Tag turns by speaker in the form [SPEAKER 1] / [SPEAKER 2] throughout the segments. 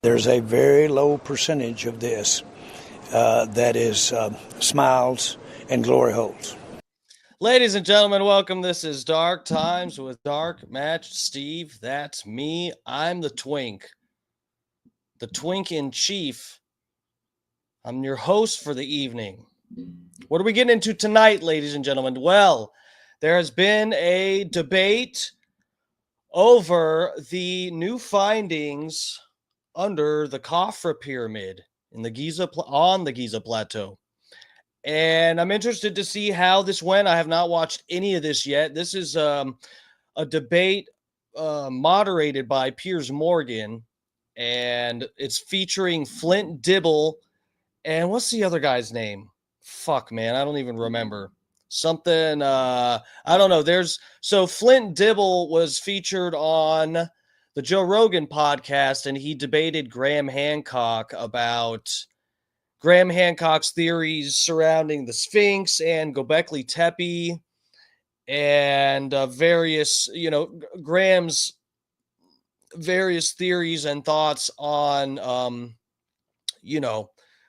[SPEAKER 1] There's a very low percentage of this that is smiles and glory holes.
[SPEAKER 2] Ladies and gentlemen, welcome. This is Dark Times with Dark Match Steve. That's me. I'm the Twink in chief. I'm your host for the evening. What are we getting into tonight, ladies and gentlemen? Well, there has been a debate over the new findings under the Khafre pyramid in the Giza on the Giza plateau. And I'm interested to see how this went. I have not watched any of this yet. This is a debate moderated by Piers Morgan, and it's featuring Flint Dibble. And what's the other guy's name? Fuck, man. I don't even remember. Something, I don't know. So Flint Dibble was featured on the Joe Rogan podcast, and he debated Graham Hancock about Graham Hancock's theories surrounding the Sphinx and Göbekli Tepe and various, Graham's various theories and thoughts on,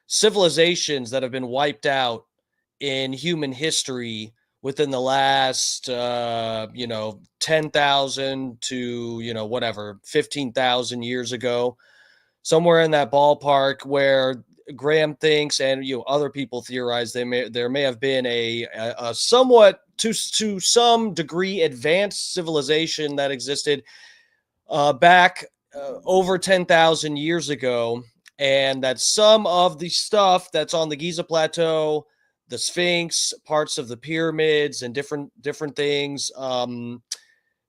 [SPEAKER 2] civilizations that have been wiped out in human history within the last, 10,000 to, 15,000 years ago, somewhere in that ballpark where Graham thinks, and other people theorize, there may have been a somewhat to some degree advanced civilization that existed back over 10,000 years ago, and that some of the stuff that's on the Giza plateau, the Sphinx, parts of the pyramids, and different things,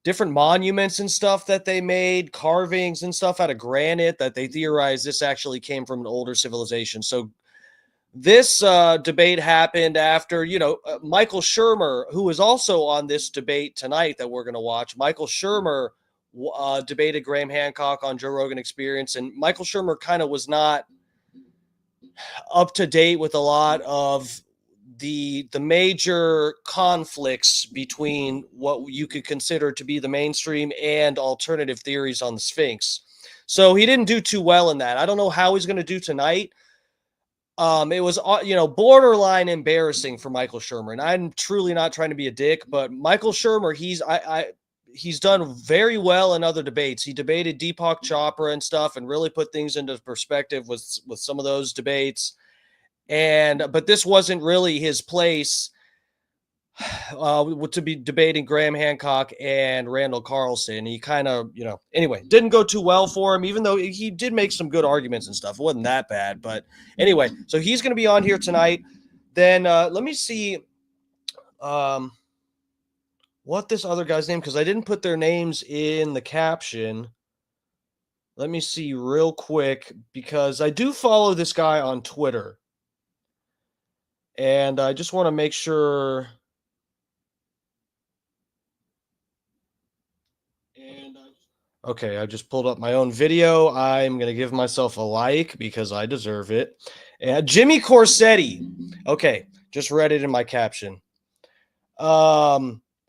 [SPEAKER 2] different monuments and stuff that they made, carvings and stuff out of granite, that they theorize this actually came from an older civilization. So this debate happened after, Michael Shermer, who was also on this debate tonight that we're going to watch. Michael Shermer debated Graham Hancock on Joe Rogan Experience, and Michael Shermer kind of was not up to date with a lot of the major conflicts between what you could consider to be the mainstream and alternative theories on the Sphinx. So he didn't do too well in that. I don't know how he's going to do tonight. It was, borderline embarrassing for Michael Shermer, and I'm truly not trying to be a dick, but Michael Shermer, he's done very well in other debates. He debated Deepak Chopra and stuff and really put things into perspective with some of those debates. But this wasn't really his place to be debating Graham Hancock and Randall Carlson. He kind of, anyway, didn't go too well for him, even though he did make some good arguments and stuff. It wasn't that bad. But anyway, so he's going to be on here tonight. Then let me see what this other guy's name, because I didn't put their names in the caption. Let me see real quick, because I do follow this guy on Twitter. And I just want to make sure. Okay, I just pulled up my own video. I'm going to give myself a like because I deserve it. And Jimmy Corsetti. Okay, just read it in my caption.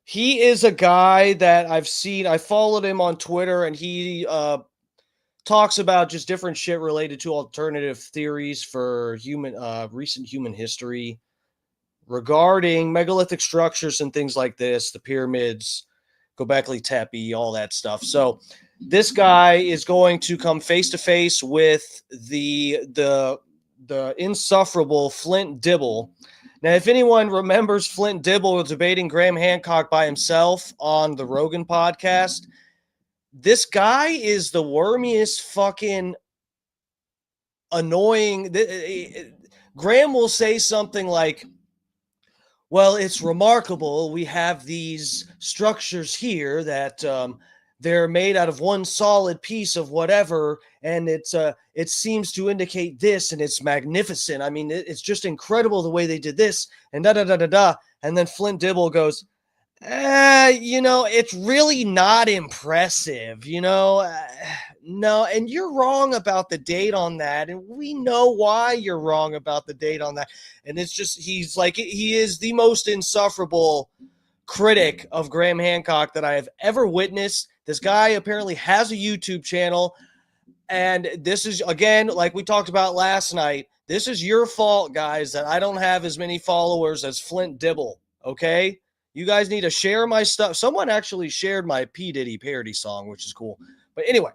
[SPEAKER 2] He is a guy that I've seen. I followed him on Twitter, and he talks about just different shit related to alternative theories for recent human history regarding megalithic structures and things like this, the pyramids, Göbekli Tepe, all that stuff. So this guy is going to come face to face with the insufferable Flint Dibble. Now, if anyone remembers Flint Dibble debating Graham Hancock by himself on the Rogan podcast, this guy is the wormiest fucking annoying. Graham will say something like, well, it's remarkable. We have these structures here that they're made out of one solid piece of whatever, and it seems to indicate this, and it's magnificent. I mean, it's just incredible the way they did this, and da-da-da-da-da. And then Flint Dibble goes, it's really not impressive, no, and you're wrong about the date on that, and we know why you're wrong about the date on that. And it's just, he's like, he is the most insufferable critic of Graham Hancock that I have ever witnessed. This guy apparently has a YouTube channel. And this is, again, like we talked about last night, this is your fault, guys, that I don't have as many followers as Flint Dibble, okay? You guys need to share my stuff. Someone actually shared my P. Diddy parody song, which is cool. But anyway,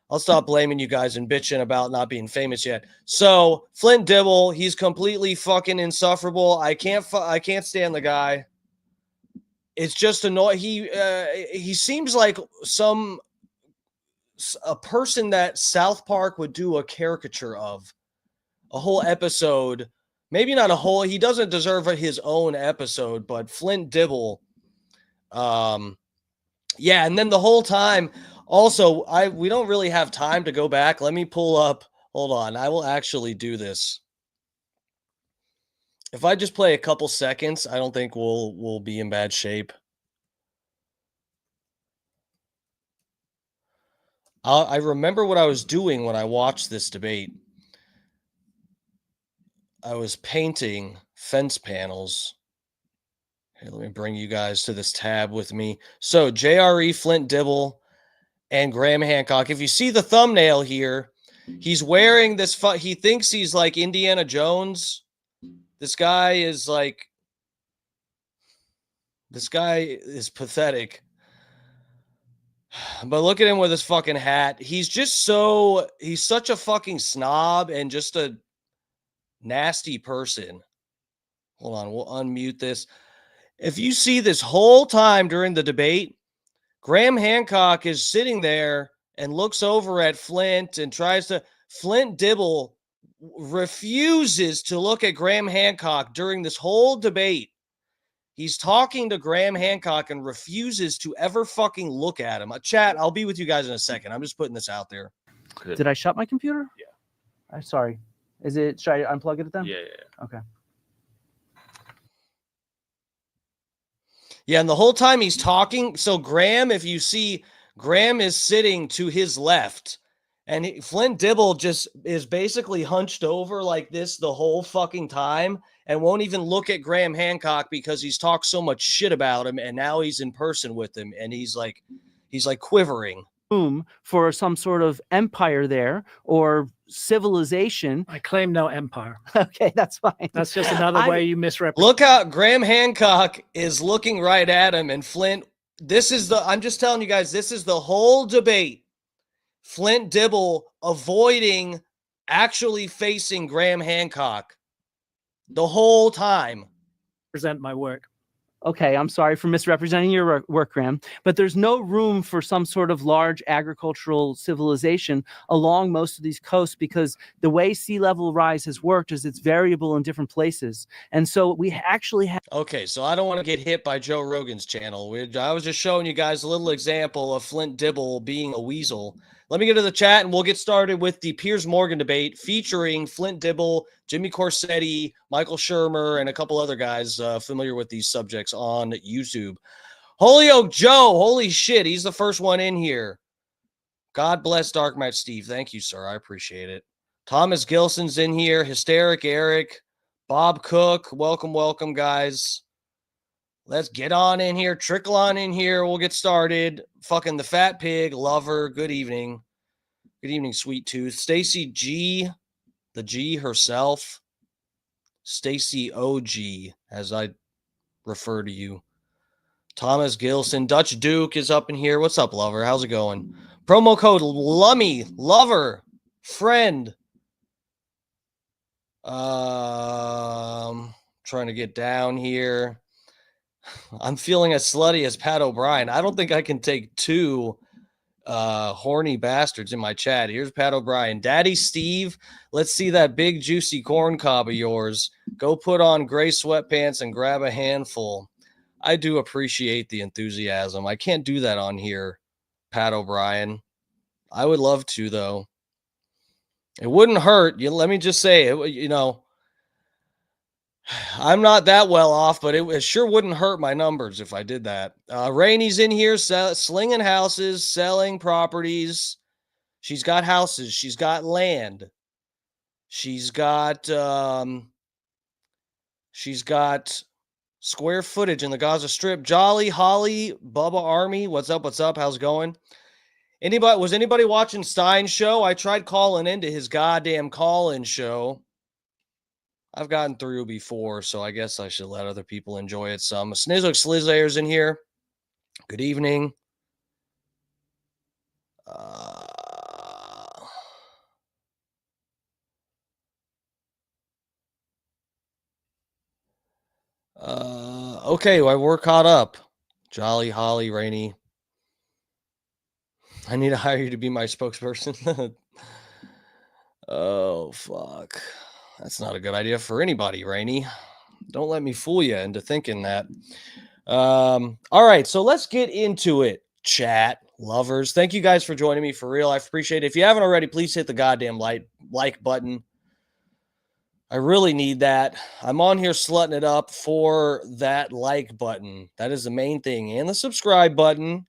[SPEAKER 2] I'll stop blaming you guys and bitching about not being famous yet. So Flint Dibble, he's completely fucking insufferable. I can't stand the guy. It's just annoying. He seems like a person that South Park would do a caricature of, a whole episode. Maybe not a whole. He doesn't deserve his own episode, but Flint Dibble. Yeah, and then the whole time. Also, we don't really have time to go back. Let me pull up. Hold on. I will actually do this. If I just play a couple seconds, I don't think we'll be in bad shape. I remember what I was doing when I watched this debate. I was painting fence panels. Here, let me bring you guys to this tab with me. So JRE, Flint Dibble, and Graham Hancock. If you see the thumbnail here, he's wearing this. He thinks he's like Indiana Jones. This guy is pathetic. But look at him with his fucking hat. He's such a fucking snob and just a nasty person. Hold on, we'll unmute this. If you see this whole time during the debate, Graham Hancock is sitting there and looks over at Flint and Flint Dibble refuses to look at Graham Hancock during this whole debate. He's talking to Graham Hancock and refuses to ever fucking look at him. Chat, I'll be with you guys in a second. I'm just putting this out there.
[SPEAKER 3] Good. Did I shut my computer?
[SPEAKER 4] Yeah.
[SPEAKER 3] I'm sorry. Should I unplug it then?
[SPEAKER 4] Yeah.
[SPEAKER 3] Okay.
[SPEAKER 2] Yeah, and the whole time he's talking, so Graham, if you see, Graham is sitting to his left, and Flint Dibble just is basically hunched over like this the whole fucking time and won't even look at Graham Hancock because he's talked so much shit about him, and now he's in person with him, and he's like quivering.
[SPEAKER 3] Room for some sort of empire there or civilization.
[SPEAKER 5] I claim no empire.
[SPEAKER 3] Okay, that's fine.
[SPEAKER 5] That's just another way you misrepresent.
[SPEAKER 2] Look how Graham Hancock is looking right at him, and Flint, I'm just telling you guys, this is the whole debate. Flint Dibble avoiding actually facing Graham Hancock the whole time.
[SPEAKER 5] Present my work.
[SPEAKER 3] Okay, I'm sorry for misrepresenting your work, Graham, but there's no room for some sort of large agricultural civilization along most of these coasts because the way sea level rise has worked is it's variable in different places. And so we actually have...
[SPEAKER 2] Okay, so I don't want to get hit by Joe Rogan's channel. I was just showing you guys a little example of Flint Dibble being a weasel. Let me get to the chat and we'll get started with the Piers Morgan debate featuring Flint Dibble, Jimmy Corsetti, Michael Shermer, and a couple other guys familiar with these subjects on YouTube. Holyoke Joe, holy shit, he's the first one in here. God bless Dark Match Steve. Thank you, sir. I appreciate it. Thomas Gilson's in here. Hysteric Eric. Bob Cook. Welcome, guys. Let's get on in here. Trickle on in here. We'll get started. Fucking the Fat Pig. Lover. Good evening. Good evening, Sweet Tooth. Stacy G. The G herself. Stacy OG, as I refer to you. Thomas Gilson. Dutch Duke is up in here. What's up, Lover? How's it going? Promo code Lummy. Lover. Friend. Trying to get down here. I'm feeling as slutty as Pat O'Brien. I don't think I can take two horny bastards in my chat. Here's Pat O'Brien. Daddy Steve, let's see that big juicy corn cob of yours. Go put on gray sweatpants and grab a handful. I do appreciate the enthusiasm. I can't do that on here, Pat O'Brien. I would love to, though. It wouldn't hurt. Let me just say, I'm not that well off, but it sure wouldn't hurt my numbers if I did that. Rainey's in here slinging houses, selling properties. She's got houses. She's got land. She's got square footage in the Gaza Strip. Jolly, Holly, Bubba Army. What's up? How's it going? Was anybody watching Stein's show? I tried calling into his goddamn call-in show. I've gotten through before, so I guess I should let other people enjoy it some. Snizzle Slizzayer's in here. Good evening. Okay, well, we're caught up. Jolly, Holly, Rainy. I need to hire you to be my spokesperson. Oh, fuck. That's not a good idea for anybody, Rainy. Don't let me fool you into thinking that. All right, so let's get into it, chat lovers. Thank you guys for joining me for real. I appreciate it. If you haven't already, please hit the goddamn like button. I really need that. I'm on here slutting it up for that like button. That is the main thing. And the subscribe button.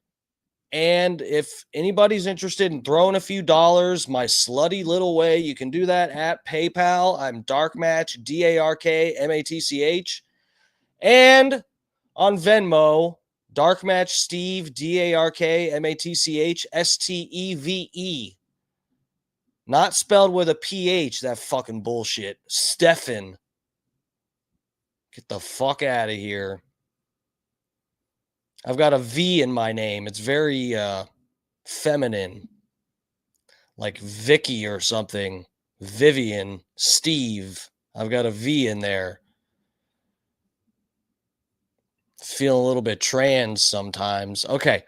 [SPEAKER 2] And if anybody's interested in throwing a few dollars my slutty little way, you can do that at PayPal. I'm Darkmatch, DARKMATCH. And on Venmo, Darkmatch Steve, DARKMATCH, STEVE. Not spelled with a PH, that fucking bullshit. Stefan. Get the fuck out of here. I've got a V in my name. It's very feminine. Like Vicky or something. Vivian. Steve. I've got a V in there. Feel a little bit trans sometimes. Okay.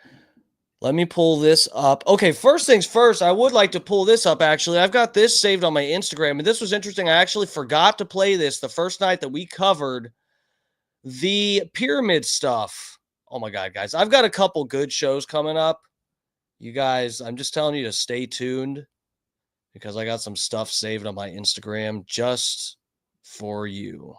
[SPEAKER 2] Let me pull this up. Okay, first things first, I would like to pull this up, actually. I've got this saved on my Instagram, and this was interesting. I actually forgot to play this the first night that we covered the pyramid stuff. Oh, my God, guys. I've got a couple good shows coming up. You guys, I'm just telling you to stay tuned because I got some stuff saved on my Instagram just for you.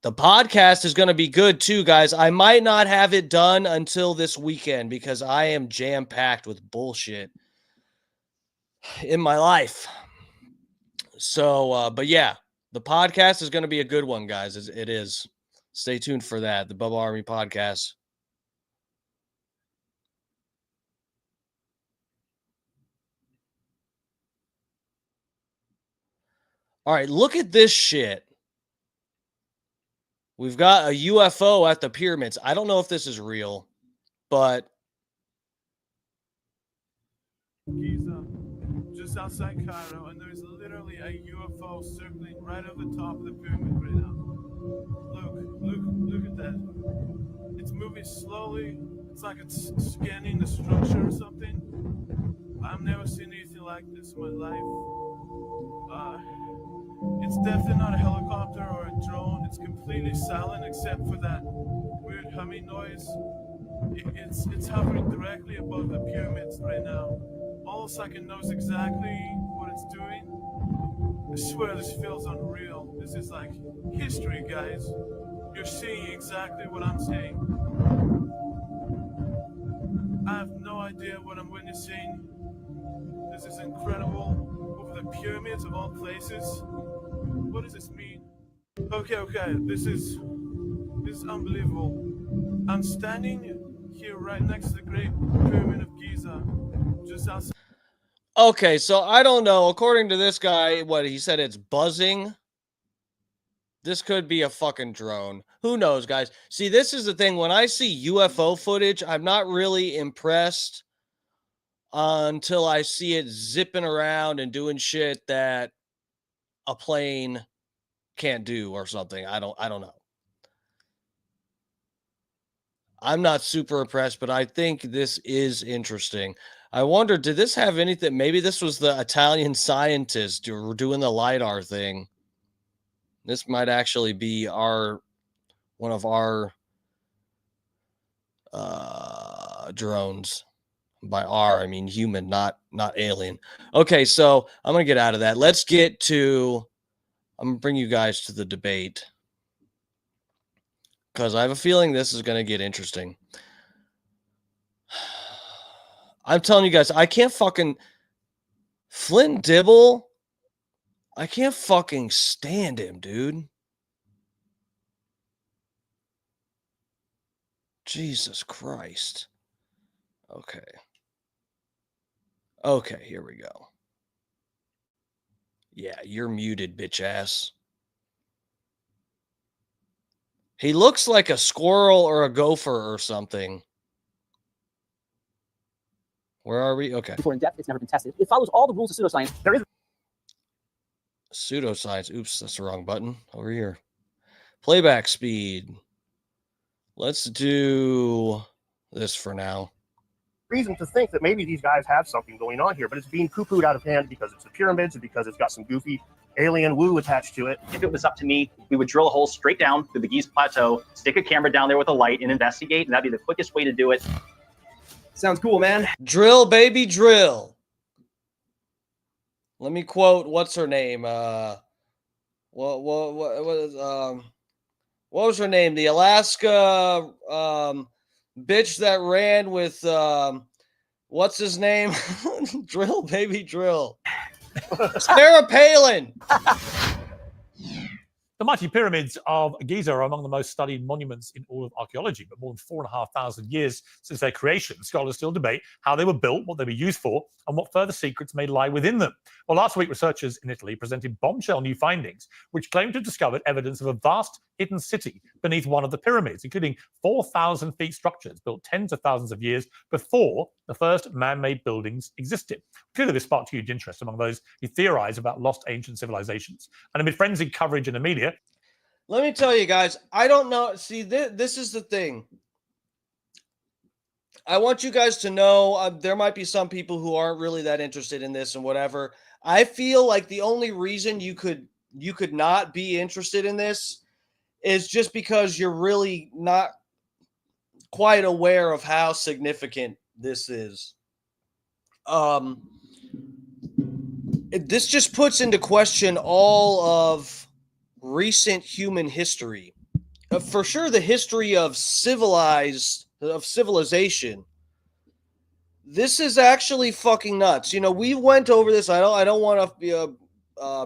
[SPEAKER 2] The podcast is going to be good too, guys. I might not have it done until this weekend because I am jam-packed with bullshit in my life. So, but yeah, the podcast is going to be a good one, guys. It is. Stay tuned for that. The Bubba Army podcast. All right, look at this shit. We've got a UFO at the pyramids. I don't know if this is real, but
[SPEAKER 4] Giza, just outside Cairo, and there's literally a UFO circling right over the top of the pyramid right now. Look at that. It's moving slowly. It's like it's scanning the structure or something. I've never seen anything like this in my life. It's definitely not a helicopter or a drone. It's completely silent except for that weird humming noise. It's hovering directly above the pyramids right now. Almost like it knows exactly what it's doing. I swear this feels unreal. This is like history, guys. You're seeing exactly what I'm saying. I have no idea what I'm witnessing. This is incredible. Over the pyramids of all places. What does this mean? Okay. This is unbelievable. I'm standing here right next to the Great Pyramid of Giza, just outside.
[SPEAKER 2] okay, so I don't know. According to this guy, what he said, it's buzzing. This could be a fucking drone. Who knows, guys? See, this is the thing. When I see UFO footage, I'm not really impressed until I see it zipping around and doing shit that a plane can't do or something. I don't know. I'm not super impressed, but I think this is interesting. I wonder, did this have anything? Maybe this was the Italian scientist who were doing the LiDAR thing. This might actually be one of our drones. By R, I mean human, not alien. Okay, so I'm going to get out of that. I'm going to bring you guys to the debate because I have a feeling this is going to get interesting. I'm telling you guys, I can't fucking Flint Dibble. I can't fucking stand him, dude. Jesus Christ. Okay, here we go. Yeah, you're muted, bitch ass. He looks like a squirrel or a gopher or something. Where are we? Okay.
[SPEAKER 6] Before in depth, it's never been tested. It follows all the rules of pseudoscience. There is
[SPEAKER 2] Pseudoscience. Oops, that's the wrong button. Over here. Playback speed. Let's do this for now.
[SPEAKER 7] Reason to think that maybe these guys have something going on here, but it's being poo-pooed out of hand because it's the pyramids and because it's got some goofy alien woo attached to it.
[SPEAKER 8] If it was up to me, we would drill a hole straight down through the Giza Plateau, stick a camera down there with a light and investigate, and that'd be the quickest way to do it.
[SPEAKER 6] sounds cool, man.
[SPEAKER 2] Drill, baby, drill. Let me quote, what's her name? What was her name? The Alaska bitch that ran with what's his name? Drill, baby, drill. Sarah Palin.
[SPEAKER 9] The mighty pyramids of Giza are among the most studied monuments in all of archaeology, but more than 4,500 years since their creation, scholars still debate how they were built, what they were used for, and what further secrets may lie within them. Well, last week, researchers in Italy presented bombshell new findings, which claim to have discovered evidence of a vast hidden city beneath one of the pyramids, including 4,000 feet structures built tens of thousands of years before the first man-made buildings existed. Clearly, this sparked huge interest among those who theorize about lost ancient civilizations. And amid frenzied coverage in the media,
[SPEAKER 2] let me tell you guys, I don't know. See, this is the thing. I want you guys to know there might be some people who aren't really that interested in this and whatever. I feel like the only reason you could not be interested in this is just because you're really not quite aware of how significant this is. This just puts into question all of recent human history. For sure, the history of civilization. This is actually fucking nuts. You know, we went over this. I don't want to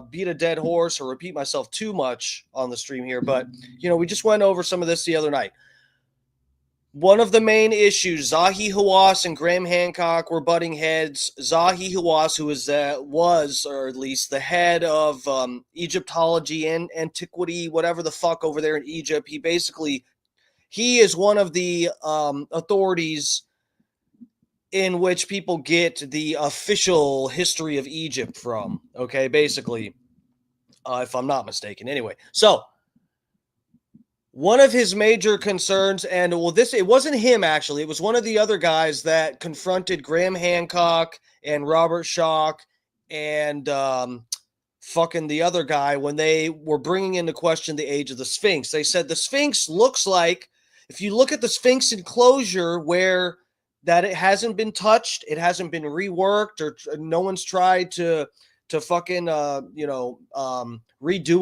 [SPEAKER 2] beat a dead horse or repeat myself too much on the stream here, but you know, we just went over some of this the other night. One of the main issues, Zahi Hawass and Graham Hancock were butting heads. Zahi Hawass, who was, or at least the head of Egyptology and antiquity, whatever the fuck over there in Egypt, he is one of the authorities in which people get the official history of Egypt from, okay, basically, if I'm not mistaken. Anyway, so one of his major concerns, and it wasn't him actually, it was one of the other guys that confronted Graham Hancock and Robert Schoch and fucking the other guy when they were bringing into question the age of the Sphinx. They said the Sphinx looks like, if you look at the Sphinx enclosure where that it hasn't been touched, it hasn't been reworked, or no one's tried to fucking redo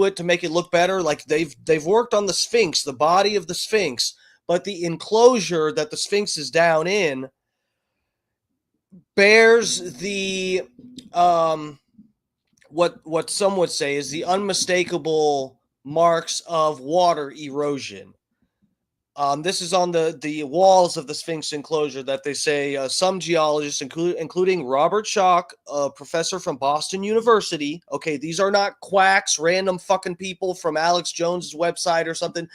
[SPEAKER 2] it to make it look better. Like they've worked on the Sphinx, the body of the Sphinx, but the enclosure that the Sphinx is down in bears the what some would say is the unmistakable marks of water erosion. This is on the walls of the Sphinx enclosure that they say some geologists, including Robert Schoch, a professor from Boston University. Okay, these are not quacks, random fucking people from Alex Jones's website or something.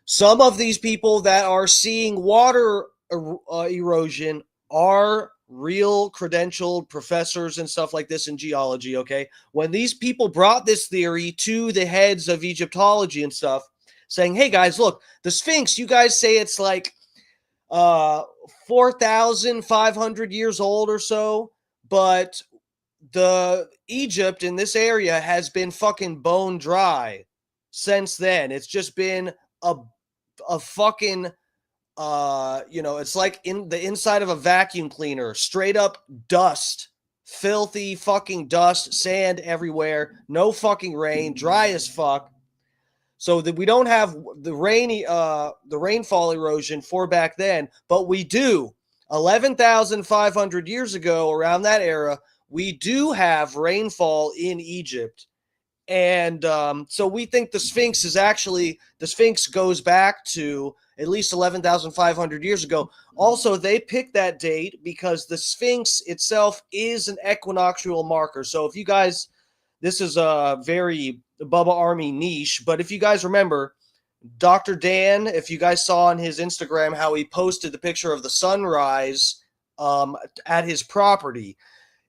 [SPEAKER 2] Some of these people that are seeing water erosion are real credentialed professors and stuff like this in geology, okay? When these people brought this theory to the heads of Egyptology and stuff, saying, hey guys, look, the Sphinx, you guys say it's like 4,500 years old or so, but the Egypt in this area has been fucking bone dry since then. It's just been a fucking it's like in the inside of a vacuum cleaner, straight up dust, filthy fucking dust, sand everywhere, no fucking rain, dry as fuck. So that we don't have the rainfall erosion for back then, but we do 11,500 years ago, around that era, we do have rainfall in Egypt. And so we think the Sphinx goes back to at least 11,500 years ago. Also, they picked that date because the Sphinx itself is an equinoctial marker. So if you guys, this is a very Bubba Army niche, but if you guys remember, Dr. Dan, if you guys saw on his Instagram how he posted the picture of the sunrise at his property,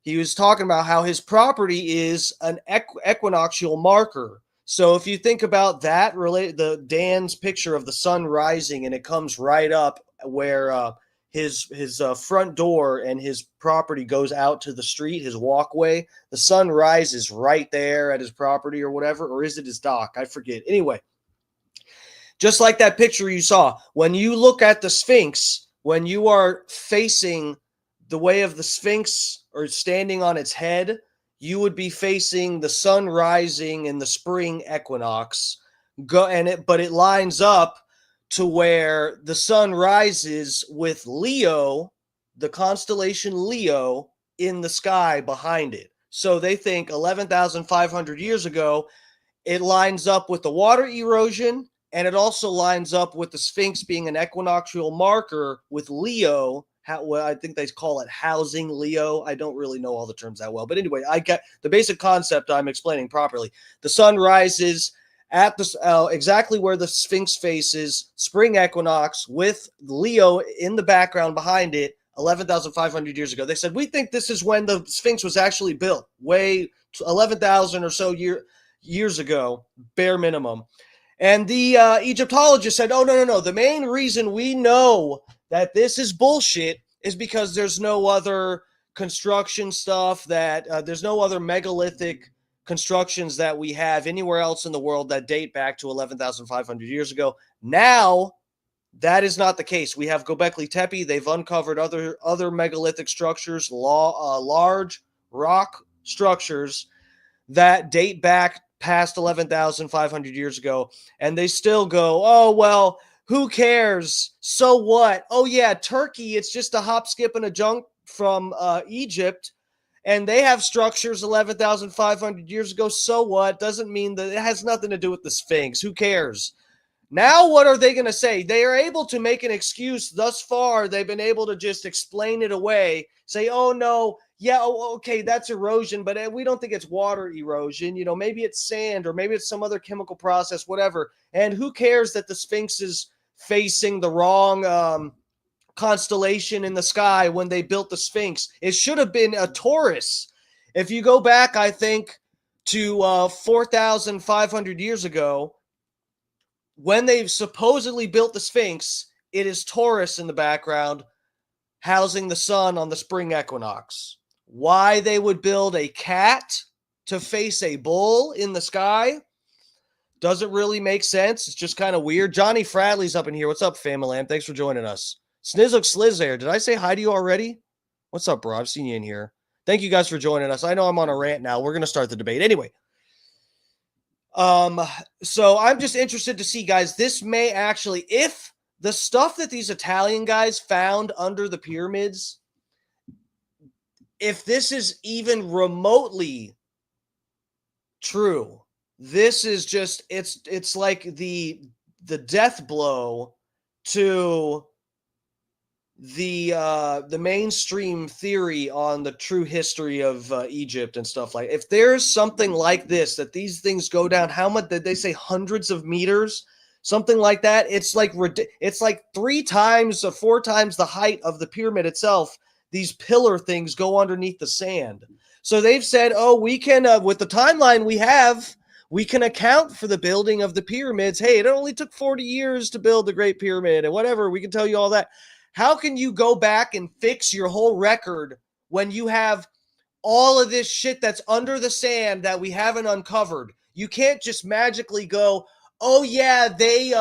[SPEAKER 2] he was talking about how his property is an equinoctial marker. So if you think about that, the Dan's picture of the sun rising, and it comes right up where his front door and his property goes out to the street, his walkway, the sun rises right there at his property or whatever, or is it his dock? I forget. Anyway, just like that picture you saw, when you look at the Sphinx, when you are facing the way of the Sphinx or standing on its head, you would be facing the sun rising in the spring equinox. But it lines up to where the sun rises with Leo, the constellation Leo, in the sky behind it. So they think 11,500 years ago, it lines up with the water erosion, and it also lines up with the Sphinx being an equinoctial marker with Leo. I think they call it housing Leo. I don't really know all the terms that well. But anyway, I get the basic concept I'm explaining properly. The sun rises at the exactly where the Sphinx faces, spring equinox, with Leo in the background behind it, 11,500 years ago. They said, we think this is when the Sphinx was actually built, way 11,000 or so years ago, bare minimum. And the Egyptologists said, oh, no. The main reason we know that this is bullshit is because there's no other construction stuff there's no other megalithic constructions that we have anywhere else in the world that date back to 11,500 years ago. Now, that is not the case. We have Göbekli Tepe. They've uncovered other megalithic structures, large rock structures that date back past 11,500 years ago. And they still go, oh, well, who cares? So what? Oh, yeah, Turkey, it's just a hop, skip, and a jump from Egypt. And they have structures 11,500 years ago. So what? Doesn't mean that it has nothing to do with the Sphinx. Who cares? Now, what are they going to say? They are able to make an excuse thus far. They've been able to just explain it away. Say, oh, no, yeah, okay, that's erosion, but we don't think it's water erosion. Maybe it's sand, or maybe it's some other chemical process, whatever. And who cares that the Sphinx is facing the wrong constellation in the sky when they built the Sphinx? It should have been a Taurus. If you go back, I think, to 4,500 years ago, when they supposedly built the Sphinx, it is Taurus in the background, housing the sun on the spring equinox. Why they would build a cat to face a bull in the sky doesn't really make sense. It's just kind of weird. Johnny Fradley's up in here. What's up, Famalam? Thanks for joining us. Snizzle Slizzer, did I say hi to you already? What's up, bro? I've seen you in here. Thank you guys for joining us. I know I'm on a rant now. We're going to start the debate. Anyway, so I'm just interested to see, guys, this may actually, if the stuff that these Italian guys found under the pyramids, if this is even remotely true, this is just, it's like the death blow to the mainstream theory on the true history of Egypt and stuff like. If there's something like this, that these things go down, how much did they say? Hundreds of meters, something like that. It's like 3 times or 4 times the height of the pyramid itself. These pillar things go underneath the sand. So they've said, oh, we can, with the timeline we have, we can account for the building of the pyramids. Hey, it only took 40 years to build the Great Pyramid and whatever. We can tell you all that. How can you go back and fix your whole record when you have all of this shit that's under the sand that we haven't uncovered? You can't just magically go, oh, yeah, they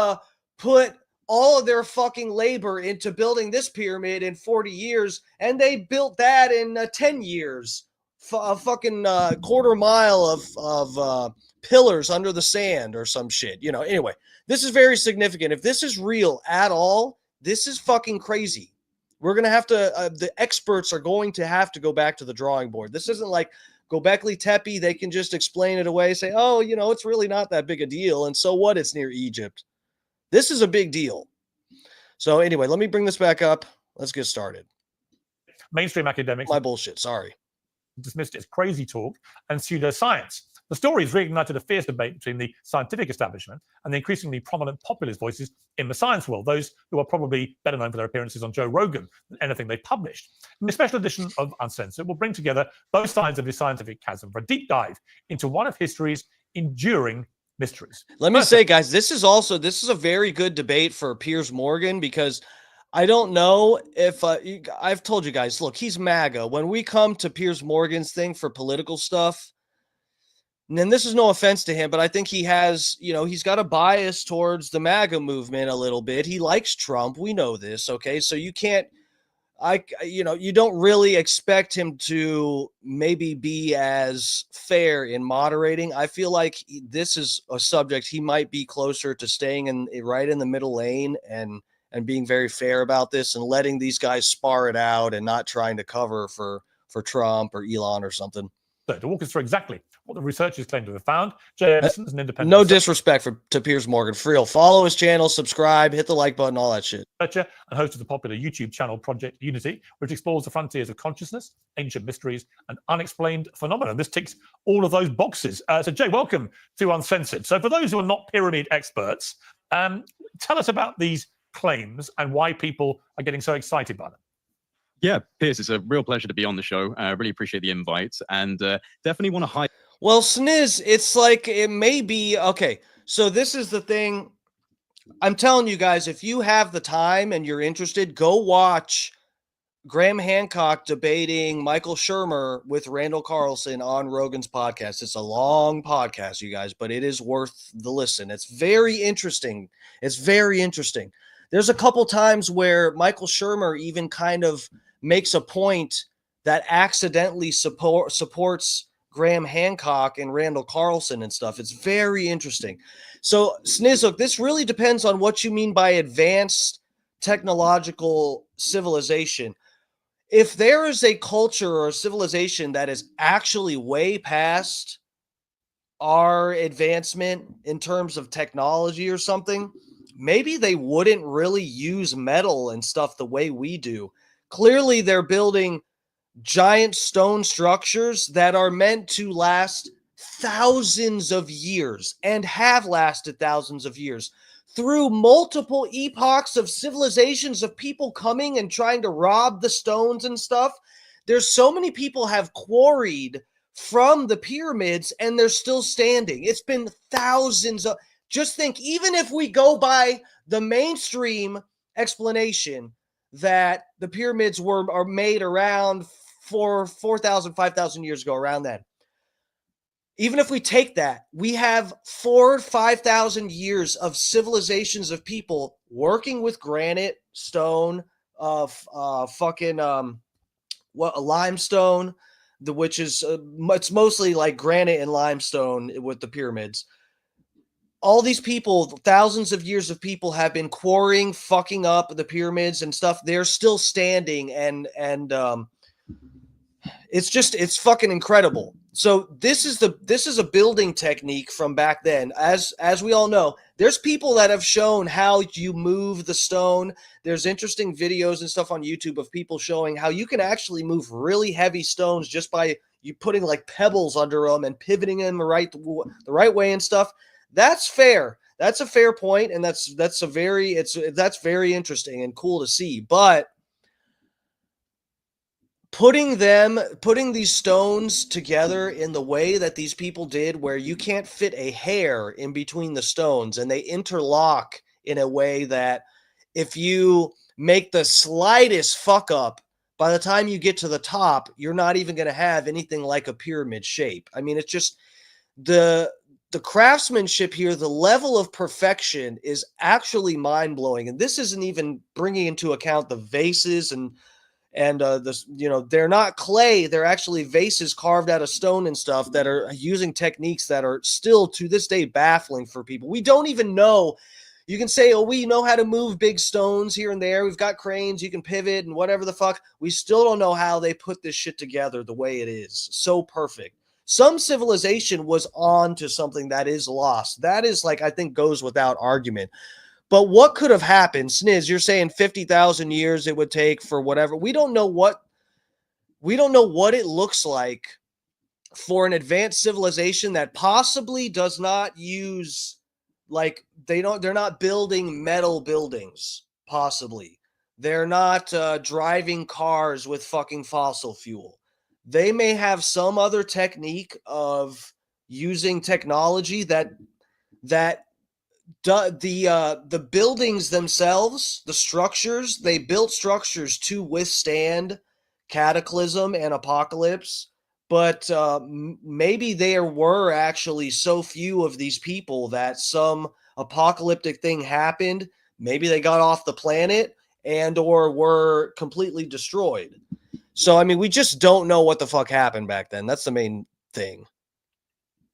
[SPEAKER 2] put all of their fucking labor into building this pyramid in 40 years, and they built that in 10 years. A fucking quarter mile of pillars under the sand or some shit. Anyway, this is very significant. If this is real at all, this is fucking crazy. We're going to have to, the experts are going to have to go back to the drawing board. This isn't like Göbekli Tepe. They can just explain it away, say, oh, it's really not that big a deal. And so what? It's near Egypt. This is a big deal. So anyway, let me bring this back up. Let's get started.
[SPEAKER 9] Mainstream academics
[SPEAKER 2] My bullshit. Sorry.
[SPEAKER 9] dismissed it as crazy talk and pseudoscience. The story has reignited a fierce debate between the scientific establishment and the increasingly prominent populist voices in the science world, those who are probably better known for their appearances on Joe Rogan than anything they've published. And this special edition of Uncensored will bring together both sides of the scientific chasm for a deep dive into one of history's enduring mysteries.
[SPEAKER 2] Let me say, guys, this is a very good debate for Piers Morgan, because I don't know if I've told you guys, look, he's MAGA. When we come to Piers Morgan's thing for political stuff, and this is no offense to him, but I think he has, he's got a bias towards the MAGA movement a little bit. He likes Trump. We know this. Okay. So you can't, you don't really expect him to maybe be as fair in moderating. I feel like this is a subject he might be closer to staying right in the middle lane and being very fair about this and letting these guys spar it out and not trying to cover for Trump or Elon or something.
[SPEAKER 9] So to walk us through exactly what the researchers claim to have found, Jay Edison is an independent
[SPEAKER 2] No disrespect to Piers Morgan. For real. Follow his channel, subscribe, hit the like button, all that shit.
[SPEAKER 9] researcher and host of the popular YouTube channel Project Unity, which explores the frontiers of consciousness, ancient mysteries, and unexplained phenomena. This ticks all of those boxes. So Jay, welcome to Uncensored. So for those who are not pyramid experts, tell us about these claims and why people are getting so excited by them.
[SPEAKER 10] Yeah, Piers, it's a real pleasure to be on the show. I really appreciate the invite, and definitely want to highlight.
[SPEAKER 2] Well, Sniz, it's like it may be okay. So this is the thing. I'm telling you guys, if you have the time and you're interested, go watch Graham Hancock debating Michael Shermer with Randall Carlson on Rogan's podcast. It's a long podcast, you guys, but it is worth the listen. It's very interesting. It's very interesting. There's a couple times where Michael Shermer even kind of makes a point that accidentally supports Graham Hancock and Randall Carlson and stuff. It's very interesting. So, Snizzook, this really depends on what you mean by advanced technological civilization. If there is a culture or a civilization that is actually way past our advancement in terms of technology or something, maybe they wouldn't really use metal and stuff the way we do. Clearly, they're building giant stone structures that are meant to last thousands of years and have lasted thousands of years through multiple epochs of civilizations of people coming and trying to rob the stones and stuff. There's so many people have quarried from the pyramids and they're still standing. It's been thousands of, just think, even if we go by the mainstream explanation that the pyramids are made around 4,000, 5,000 years ago, around then. Even if we take that, we have 4,000, 5,000 years of civilizations of people working with granite, stone, limestone, which is it's mostly like granite and limestone with the pyramids. All these people, thousands of years of people have been quarrying, fucking up the pyramids and stuff. They're still standing, and it's fucking incredible. So this is a building technique from back then. As we all know, there's people that have shown how you move the stone. There's interesting videos and stuff on YouTube of people showing how you can actually move really heavy stones just by you putting like pebbles under them and pivoting them the right way and stuff. That's fair. That's a fair point, and that's very interesting and cool to see. But putting these stones together in the way that these people did, where you can't fit a hair in between the stones and they interlock in a way that if you make the slightest fuck up, by the time you get to the top, you're not even going to have anything like a pyramid shape. I mean, it's just the craftsmanship here, the level of perfection is actually mind-blowing. And this isn't even bringing into account the vases and they're not clay. They're actually vases carved out of stone and stuff that are using techniques that are still to this day baffling for people. We don't even know. You can say, oh, we know how to move big stones here and there. We've got cranes. You can pivot and whatever the fuck. We still don't know how they put this shit together the way it is. So perfect. Some civilization was on to something that is lost. That is, like, I think goes without argument. But what could have happened? Sniz, you're saying 50,000 years it would take for whatever. We don't know what it looks like for an advanced civilization that possibly does not use, like, they're not building metal buildings, possibly. They're not driving cars with fucking fossil fuel. They may have some other technique of using technology that the buildings themselves, the structures, they built structures to withstand cataclysm and apocalypse, but maybe there were actually so few of these people that some apocalyptic thing happened. Maybe they got off the planet and or were completely destroyed. So, I mean, we just don't know what the fuck happened back then. That's the main thing.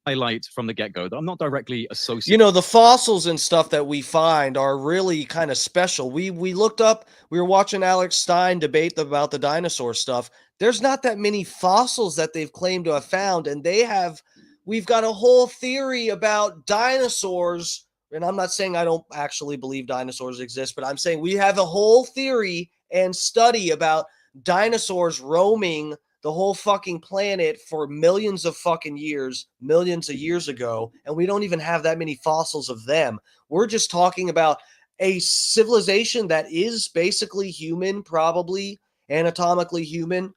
[SPEAKER 10] Highlight from the get-go that I'm not directly associated.
[SPEAKER 2] You know, the fossils and stuff that we find are really kind of special. We looked up, we were watching Alex Stein debate about the dinosaur stuff. There's not that many fossils that they've claimed to have found, and we've got a whole theory about dinosaurs. And I'm not saying I don't actually believe dinosaurs exist, but I'm saying we have a whole theory and study about dinosaurs roaming the whole fucking planet for millions of fucking years, millions of years ago, and we don't even have that many fossils of them. We're just talking about a civilization that is basically human, probably anatomically human,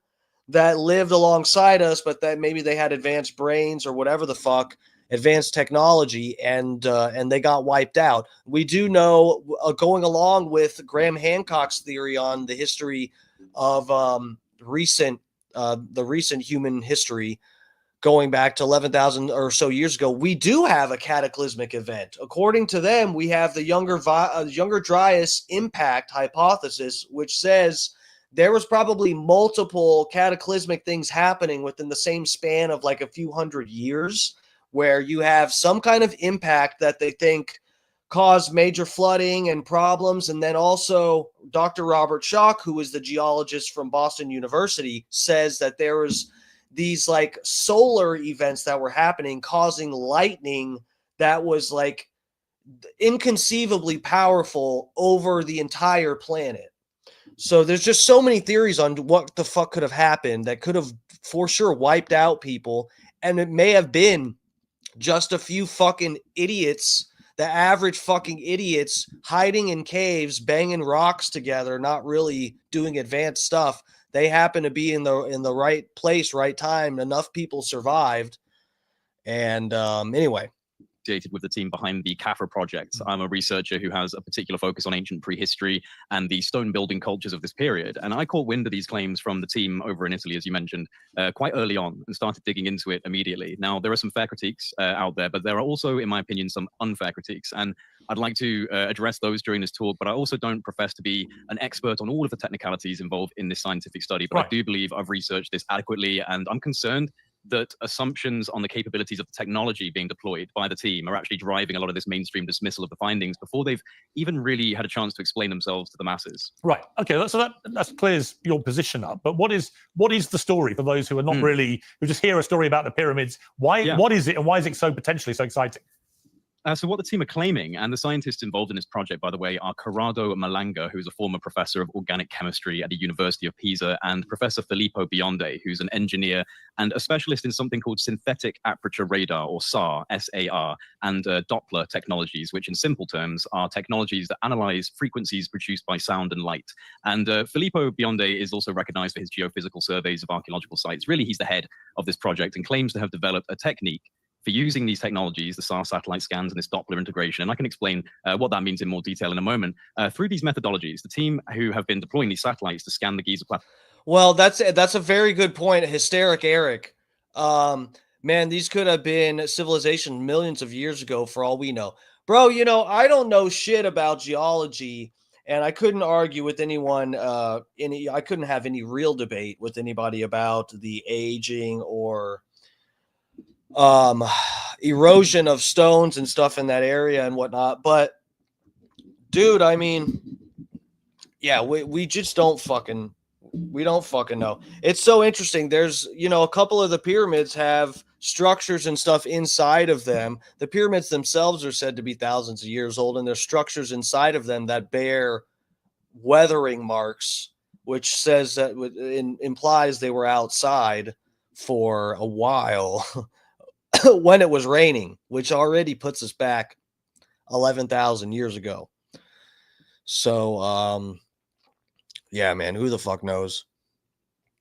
[SPEAKER 2] that lived alongside us, but that maybe they had advanced brains or whatever the fuck, advanced technology, and they got wiped out. We do know, going along with Graham Hancock's theory on the history of the recent human history, going back to 11,000 or so years ago, we do have a cataclysmic event. According to them, we have the Younger Dryas impact hypothesis, which says there was probably multiple cataclysmic things happening within the same span of like a few hundred years, where you have some kind of impact that they think caused major flooding and problems. And then also Dr. Robert Schoch, who is the geologist from Boston University, says that there was these like solar events that were happening, causing lightning that was like inconceivably powerful over the entire planet. So there's just so many theories on what the fuck could have happened that could have for sure wiped out people. And it may have been just a few fucking idiots, the average fucking idiots hiding in caves, banging rocks together, not really doing advanced stuff. They happen to be in the right place, right time. Enough people survived. And anyway.
[SPEAKER 10] With the team behind the CAFRA project. I'm a researcher who has a particular focus on ancient prehistory and the stone building cultures of this period. And I caught wind of these claims from the team over in Italy, as you mentioned, quite early on, and started digging into it immediately. Now, there are some fair critiques out there, but there are also, in my opinion, some unfair critiques. And I'd like to address those during this talk, but I also don't profess to be an expert on all of the technicalities involved in this scientific study. But I do believe I've researched this adequately, and I'm concerned that assumptions on the capabilities of the technology being deployed by the team are actually driving a lot of this mainstream dismissal of the findings before they've even really had a chance to explain themselves to the masses.
[SPEAKER 9] Right. Okay. So that clears your position up. But what is the story for those who are not really, who just hear a story about the pyramids? What is it, and why is it so potentially so exciting?
[SPEAKER 10] So what the team are claiming, and the scientists involved in this project, by the way, are Corrado Malanga, who's a former professor of organic chemistry at the University of Pisa, and Professor Filippo Bionde, who's an engineer and a specialist in something called synthetic aperture radar, or SAR, S-A-R, and Doppler technologies, which in simple terms are technologies that analyze frequencies produced by sound and light. And Filippo Bionde is also recognized for his geophysical surveys of archaeological sites. Really, he's the head of this project and claims to have developed a technique for using these technologies, the SAR satellite scans and this Doppler integration. And I can explain what that means in more detail in a moment. Through these methodologies, the team who have been deploying these satellites to scan the Giza Plateau.
[SPEAKER 2] Well, that's a very good point. Hysteric Eric. Man, these could have been civilization millions of years ago for all we know. Bro, you know, I don't know shit about geology, and I couldn't argue with anyone, I couldn't have any real debate with anybody about the aging or erosion of stones and stuff in that area and whatnot. But dude, I mean, yeah, we just don't fucking know. It's so interesting. There's, you know, a couple of the pyramids have structures and stuff inside of them. The pyramids themselves are said to be thousands of years old, and there's structures inside of them that bear weathering marks, which says that implies they were outside for a while when it was raining, which already puts us back 11,000 years ago. So, yeah, man, who the fuck knows?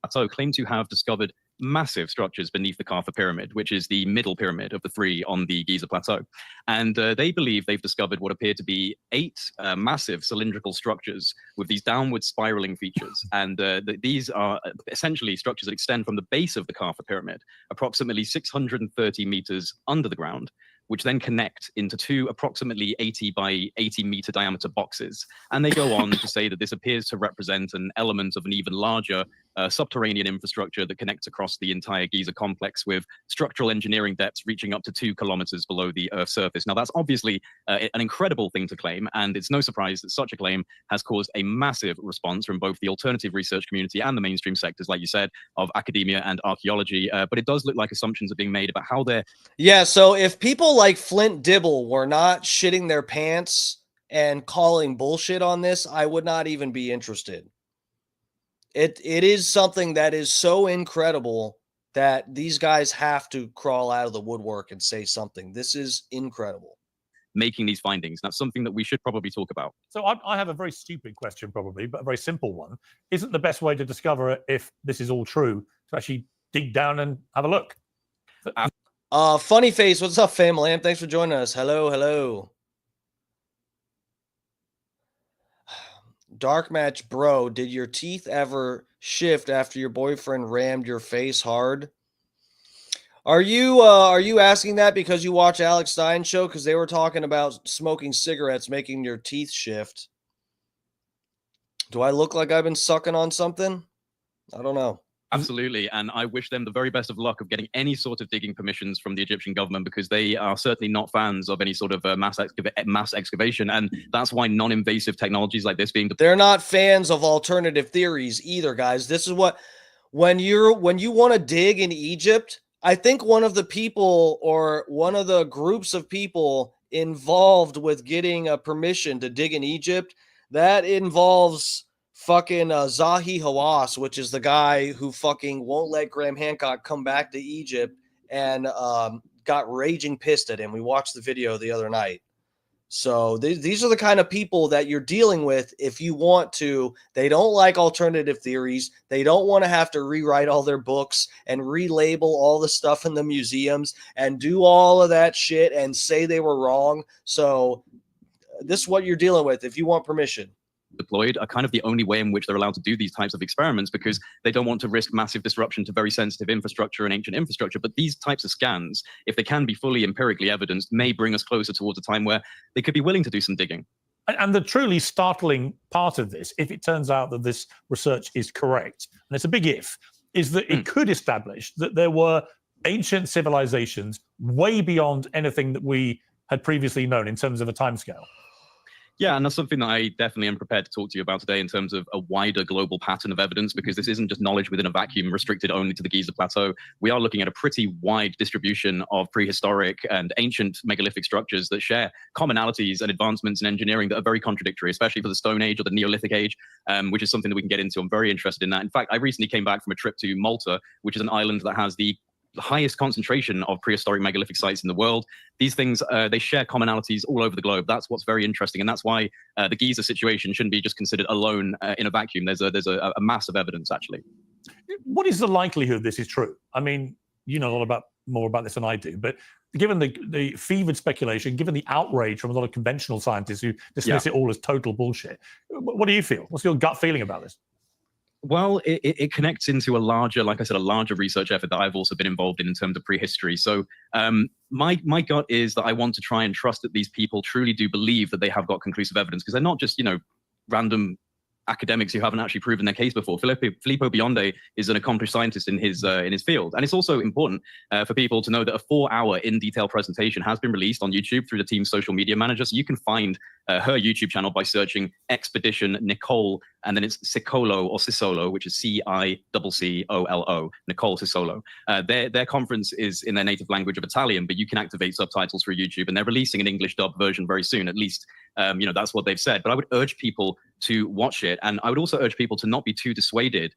[SPEAKER 10] So claim to have discovered massive structures beneath the Kaffa pyramid, which is the middle pyramid of the three on the Giza plateau. And they believe they've discovered what appear to be 8 massive cylindrical structures with these downward spiraling features. And these are essentially structures that extend from the base of the Kaffa pyramid, approximately 630 meters under the ground, which then connect into 2 approximately 80 by 80 meter diameter boxes. And they go on to say that this appears to represent an element of an even larger subterranean infrastructure that connects across the entire Giza complex, with structural engineering depths reaching up to 2 kilometers below the Earth's surface. Now, that's obviously an incredible thing to claim, and it's no surprise that such a claim has caused a massive response from both the alternative research community and the mainstream sectors, like you said, of academia and archaeology. But it does look like assumptions are being made about how they're...
[SPEAKER 2] Yeah, so if people like Flint Dibble were not shitting their pants and calling bullshit on this, I would not even be interested. It is something that is so incredible that these guys have to crawl out of the woodwork and say something. This is incredible.
[SPEAKER 10] Making these findings. That's something that we should probably talk about.
[SPEAKER 9] So I have a very stupid question, probably, but a very simple one. Isn't the best way to discover if this is all true to actually dig down and have a look?
[SPEAKER 2] Funny Face, what's up, fam lamp? Thanks for joining us. Hello, hello. Dark Match Bro, did your teeth ever shift after your boyfriend rammed your face hard? Are you asking that because you watch Alex Stein's show? Because they were talking about smoking cigarettes making your teeth shift. Do I look like I've been sucking on something? I don't know.
[SPEAKER 10] Absolutely, and I wish them the very best of luck of getting any sort of digging permissions from the Egyptian government, because they are certainly not fans of any sort of mass excavation, and that's why non-invasive technologies like this being...
[SPEAKER 2] They're not fans of alternative theories either, guys. This is what, when you want to dig in Egypt, I think one of the people or one of the groups of people involved with getting a permission to dig in Egypt, that involves fucking Zahi Hawass, which is the guy who fucking won't let Graham Hancock come back to Egypt and got raging pissed at him. We watched the video the other night. So these are the kind of people that you're dealing with if you want to. They don't like alternative theories. They don't want to have to rewrite all their books and relabel all the stuff in the museums and do all of that shit and say they were wrong. So this is what you're dealing with if you want permission.
[SPEAKER 10] Deployed are kind of the only way in which they're allowed to do these types of experiments, because they don't want to risk massive disruption to very sensitive infrastructure and ancient infrastructure. But these types of scans, if they can be fully empirically evidenced, may bring us closer towards a time where they could be willing to do some digging.
[SPEAKER 9] And the truly startling part of this, if it turns out that this research is correct, and it's a big if, is that it could establish that there were ancient civilizations way beyond anything that we had previously known in terms of a timescale.
[SPEAKER 10] Yeah, and that's something that I definitely am prepared to talk to you about today in terms of a wider global pattern of evidence, because this isn't just knowledge within a vacuum restricted only to the Giza Plateau. We are looking at a pretty wide distribution of prehistoric and ancient megalithic structures that share commonalities and advancements in engineering that are very contradictory, especially for the Stone Age or the Neolithic Age, which is something that we can get into. I'm very interested in that. In fact, I recently came back from a trip to Malta, which is an island that has the highest concentration of prehistoric megalithic sites in the world. These things, they share commonalities all over the globe. That's what's very interesting, and that's why the Giza situation shouldn't be just considered alone in a vacuum. There's a mass of evidence, actually.
[SPEAKER 9] What is the likelihood this is true? I mean, you know a lot more about this than I do, but given the fevered speculation, given the outrage from a lot of conventional scientists who dismiss it all as total bullshit, what do you feel? What's your gut feeling about this?
[SPEAKER 10] Well, it connects into a larger, like I said, a larger research effort that I've also been involved in terms of prehistory. So my gut is that I want to try and trust that these people truly do believe that they have got conclusive evidence, because they're not just, random academics who haven't actually proven their case before. Filippo Bionde is an accomplished scientist in his field. And it's also important for people to know that a 4-hour in-detail presentation has been released on YouTube through the team's social media manager. So you can find her YouTube channel by searching Expedition Nicole, and then it's Cicolo or Cicolo, which is Ciccolo, Nicole Cicolo. Their conference is in their native language of Italian, but you can activate subtitles through YouTube, and they're releasing an English dub version very soon. At least, that's what they've said. But I would urge people to watch it, and I would also urge people to not be too dissuaded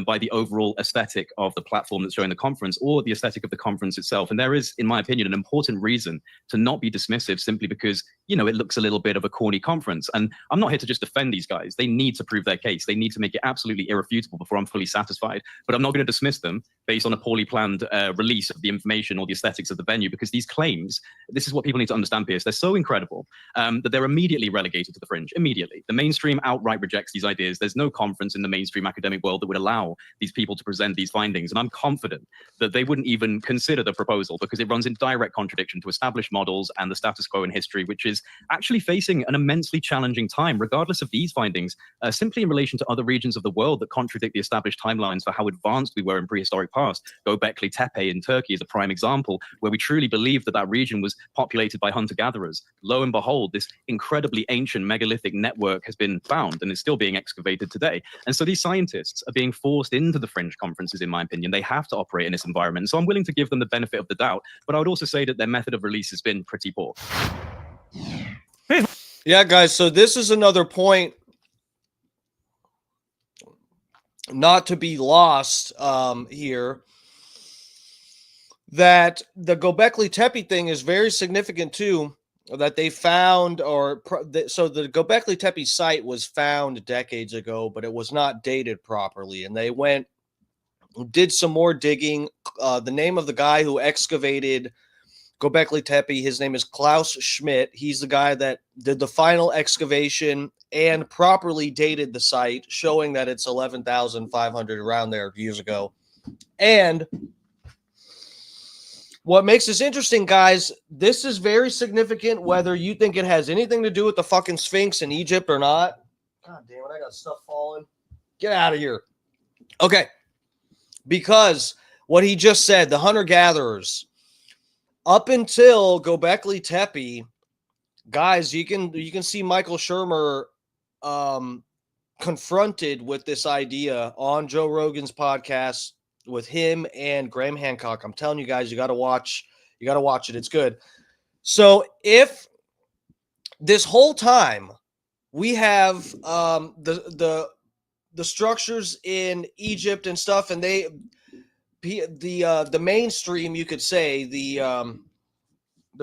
[SPEAKER 10] by the overall aesthetic of the platform that's showing the conference or the aesthetic of the conference itself. And there is, in my opinion, an important reason to not be dismissive simply because, it looks a little bit of a corny conference. And I'm not here to just defend these guys. They need to prove their case. They need to make it absolutely irrefutable before I'm fully satisfied. But I'm not going to dismiss them based on a poorly planned release of the information or the aesthetics of the venue, because these claims, this is what people need to understand, Piers, they're so incredible that they're immediately relegated to the fringe. Immediately. The mainstream outright rejects these ideas. There's no conference in the mainstream academic world that would allow these people to present these findings. And I'm confident that they wouldn't even consider the proposal because it runs in direct contradiction to established models and the status quo in history, which is actually facing an immensely challenging time, regardless of these findings, simply in relation to other regions of the world that contradict the established timelines for how advanced we were in prehistoric past. Göbekli Tepe in Turkey is a prime example where we truly believe that that region was populated by hunter-gatherers. Lo and behold, this incredibly ancient megalithic network has been found and is still being excavated today. And so these scientists are being forced into the fringe conferences, in my opinion. They have to operate in this environment. So I'm willing to give them the benefit of the doubt, but I would also say that their method of release has been pretty poor.
[SPEAKER 2] Yeah, guys, so this is another point not to be lost here, that the Göbekli Tepe thing is very significant too, that they found, so the Göbekli Tepe site was found decades ago, but it was not dated properly, and they did some more digging. The name of the guy who excavated Göbekli Tepe, his name is Klaus Schmidt. He's the guy that did the final excavation and properly dated the site, showing that it's 11,500 around there years ago. And what makes this interesting, guys, this is very significant whether you think it has anything to do with the fucking Sphinx in Egypt or not. God damn it, I got stuff falling. Get out of here. Okay. Because what he just said, the hunter-gatherers, up until Göbekli Tepe, guys, you can see Michael Shermer confronted with this idea on Joe Rogan's podcast with him and Graham Hancock. I'm telling you guys, you got to watch it. It's good. So if this whole time we have the structures in Egypt and stuff, and the mainstream, you could say, the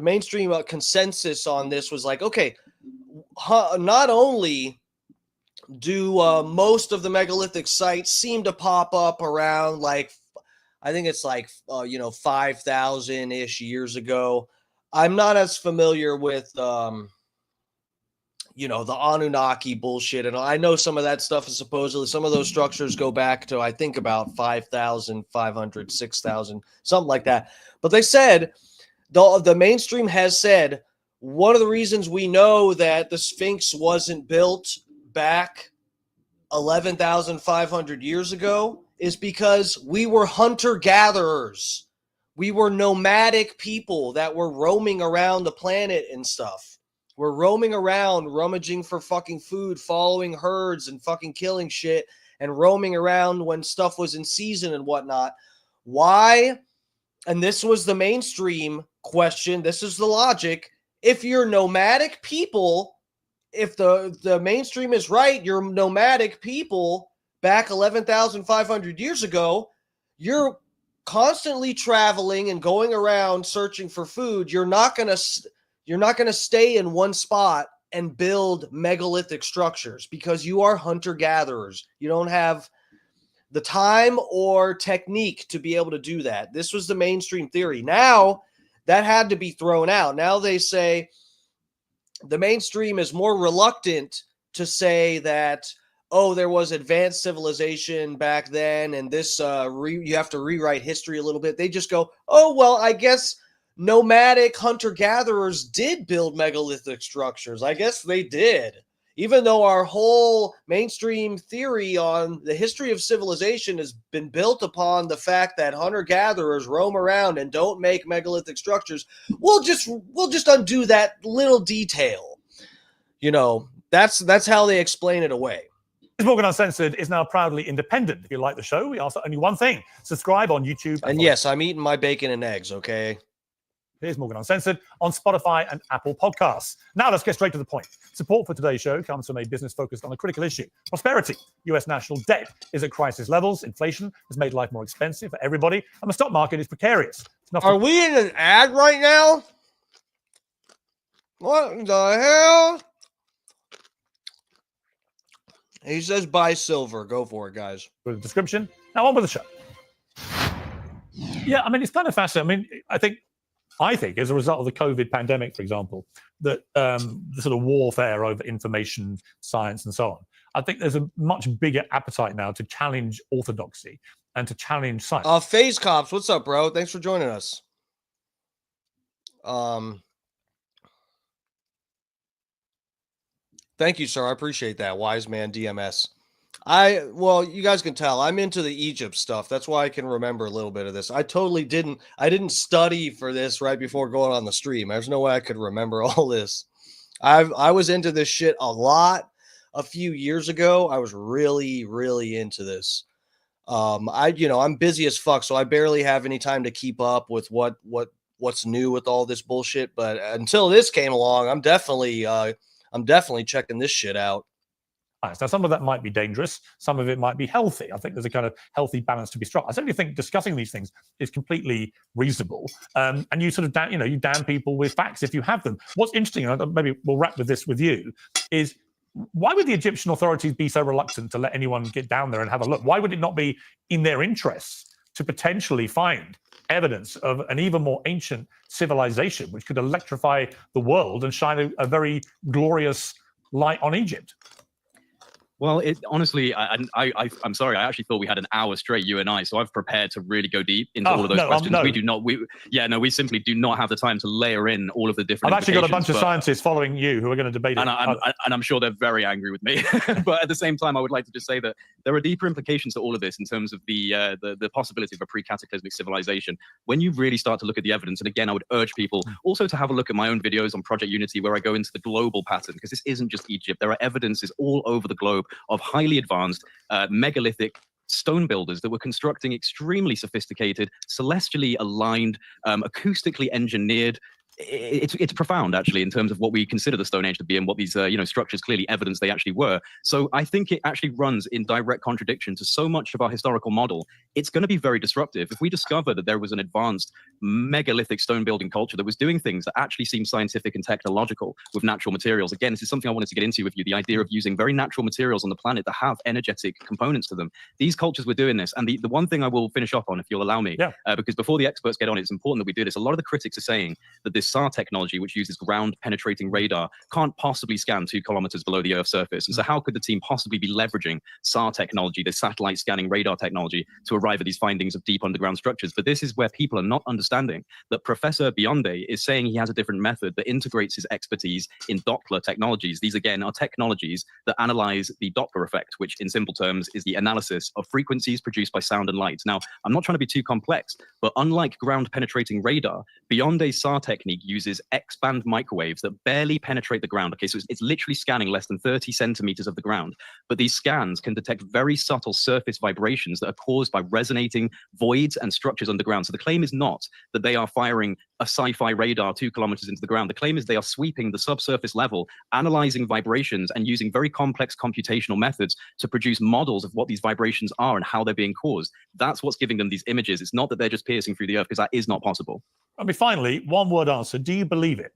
[SPEAKER 2] mainstream consensus on this was like, okay, not only do most of the megalithic sites seem to pop up around, like, I think it's like 5,000-ish years ago. I'm not as familiar with the Anunnaki bullshit, and I know some of that stuff is supposedly, some of those structures go back to, I think, about 5,500, 6,000, something like that. But they said, the mainstream has said, one of the reasons we know that the Sphinx wasn't built back 11,500 years ago is because we were hunter-gatherers. We were nomadic people that were roaming around the planet and stuff. We're roaming around, rummaging for fucking food, following herds and fucking killing shit, and roaming around when stuff was in season and whatnot. Why? And this was the mainstream question. This is the logic. If you're nomadic people, if the mainstream is right, you're nomadic people back 11,500 years ago, you're constantly traveling and going around searching for food. You're not going to stay in one spot and build megalithic structures because you are hunter-gatherers. You don't have the time or technique to be able to do that. This was the mainstream theory. Now, that had to be thrown out. Now they say the mainstream is more reluctant to say that, oh, there was advanced civilization back then, and this you have to rewrite history a little bit. They just go, oh, well, I guess nomadic hunter-gatherers did build megalithic structures. I guess they did. Even though our whole mainstream theory on the history of civilization has been built upon the fact that hunter-gatherers roam around and don't make megalithic structures, we'll just undo that little detail. That's how they explain it away.
[SPEAKER 9] Piers Morgan Uncensored is now proudly independent. If you like the show, we ask only one thing: subscribe on YouTube.
[SPEAKER 2] And yes, I'm eating my bacon and eggs. Okay.
[SPEAKER 9] Piers Morgan Uncensored on Spotify and Apple Podcasts. Now let's get straight to the point. Support for today's show comes from a business focused on a critical issue: prosperity. U.S. national debt is at crisis levels. Inflation has made life more expensive for everybody, and the stock market is precarious.
[SPEAKER 2] Are we in an ad right now? What the hell? He says buy silver. Go for it, guys.
[SPEAKER 9] With the description. Now on with the show. Yeah, I mean, it's kind of fascinating. I mean, I think as a result of the COVID pandemic, for example, that the sort of warfare over information science and so on, I think there's a much bigger appetite now to challenge orthodoxy and to challenge science.
[SPEAKER 2] Phase Cops, what's up, bro? Thanks for joining us. Thank you, sir. I appreciate that. Wise man DMS. Well, you guys can tell I'm into the Egypt stuff. That's why I can remember a little bit of this. I didn't study for this right before going on the stream. There's no way I could remember all this. I was into this shit a lot a few years ago. I was really, really into this. I'm busy as fuck, so I barely have any time to keep up with what's new with all this bullshit. But until this came along, I'm definitely checking this shit out.
[SPEAKER 9] Now, some of that might be dangerous. Some of it might be healthy. I think there's a kind of healthy balance to be struck. I certainly think discussing these things is completely reasonable. And you sort of, you damn people with facts if you have them. What's interesting, and maybe we'll wrap with this with you, is why would the Egyptian authorities be so reluctant to let anyone get down there and have a look? Why would it not be in their interests to potentially find evidence of an even more ancient civilization which could electrify the world and shine a very glorious light on Egypt?
[SPEAKER 10] Well, honestly, I'm sorry. I actually thought we had an hour straight, you and I. So I've prepared to really go deep into all of those questions.
[SPEAKER 9] No.
[SPEAKER 10] We do not. We simply do not have the time to layer in all of the different.
[SPEAKER 9] I've actually got a bunch of scientists following you who are going to debate it.
[SPEAKER 10] And I'm sure they're very angry with me. But at the same time, I would like to just say that there are deeper implications to all of this in terms of the possibility of a pre-cataclysmic civilization. When you really start to look at the evidence, and again, I would urge people also to have a look at my own videos on Project Unity, where I go into the global pattern, because this isn't just Egypt. There are evidences all over the globe of highly advanced megalithic stone builders that were constructing extremely sophisticated, celestially aligned, acoustically engineered. It's profound, actually, in terms of what we consider the Stone Age to be and what these structures clearly evidence they actually were. So I think it actually runs in direct contradiction to so much of our historical model. It's going to be very disruptive. If we discover that there was an advanced megalithic stone building culture that was doing things that actually seem scientific and technological with natural materials, again, this is something I wanted to get into with you, the idea of using very natural materials on the planet that have energetic components to them. These cultures were doing this. And the one thing I will finish off on, if you'll allow me, because before the experts get on, it's important that we do this. A lot of the critics are saying that this SAR technology, which uses ground penetrating radar, can't possibly scan 2 kilometers below the Earth's surface. And so how could the team possibly be leveraging SAR technology, the satellite scanning radar technology, to arrive at these findings of deep underground structures? But this is where people are not understanding that Professor Bionde is saying he has a different method that integrates his expertise in Doppler technologies. These, again, are technologies that analyze the Doppler effect, which in simple terms is the analysis of frequencies produced by sound and light. Now, I'm not trying to be too complex, but unlike ground penetrating radar, Bionde's SAR technique uses X-band microwaves that barely penetrate the ground. Okay, so it's literally scanning less than 30 centimeters of the ground. But these scans can detect very subtle surface vibrations that are caused by resonating voids and structures underground. So the claim is not that they are firing a sci-fi radar 2 kilometers into the ground. The claim is they are sweeping the subsurface level, analyzing vibrations and using very complex computational methods to produce models of what these vibrations are and how they're being caused. That's what's giving them these images. It's not that they're just piercing through the earth, because that is not possible.
[SPEAKER 9] I mean, finally, one word answer. Do you believe it?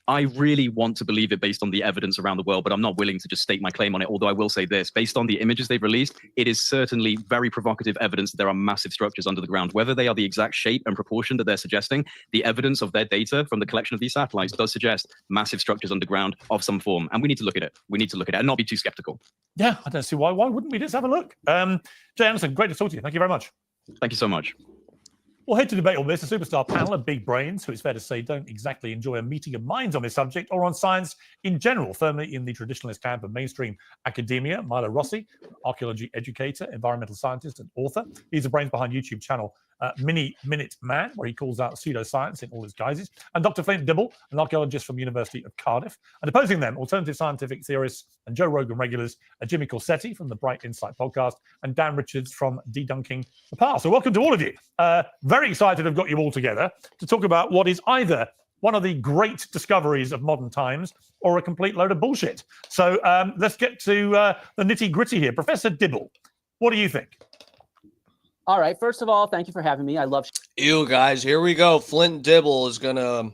[SPEAKER 10] I really want to believe it based on the evidence around the world, but I'm not willing to just state my claim on it. Although I will say this, based on the images they've released, it is certainly very provocative evidence that there are massive structures under the ground. Whether they are the exact shape and proportion that they're suggesting, the evidence of their data from the collection of these satellites does suggest massive structures underground of some form. And we need to look at it. We need to look at it and not be too skeptical.
[SPEAKER 9] Yeah, I don't see why. Why wouldn't we just have a look? Jay Anderson, great to talk to you. Thank you very much.
[SPEAKER 10] Thank you so much.
[SPEAKER 9] Well, here to debate all this, a superstar panel of big brains, who it's fair to say don't exactly enjoy a meeting of minds on this subject or on science in general, firmly in the traditionalist camp of mainstream academia. Milo Rossi, archaeology educator, environmental scientist, and author. He's the brains behind YouTube channel Mini Minute Man, where he calls out pseudoscience in all its guises. And Dr. Flint Dibble, an archaeologist from University of Cardiff. And opposing them, alternative scientific theorists and Joe Rogan regulars, Jimmy Corsetti from the Bright Insight podcast, and Dan Richards from Debunking the Past. So welcome to all of you. Very excited I've got you all together to talk about what is either one of the great discoveries of modern times or a complete load of bullshit. So let's get to the nitty-gritty here. Professor Dibble, what do you think?
[SPEAKER 6] All right. First of all, thank you for having me. I love.
[SPEAKER 2] You guys, here we go. Flint Dibble is gonna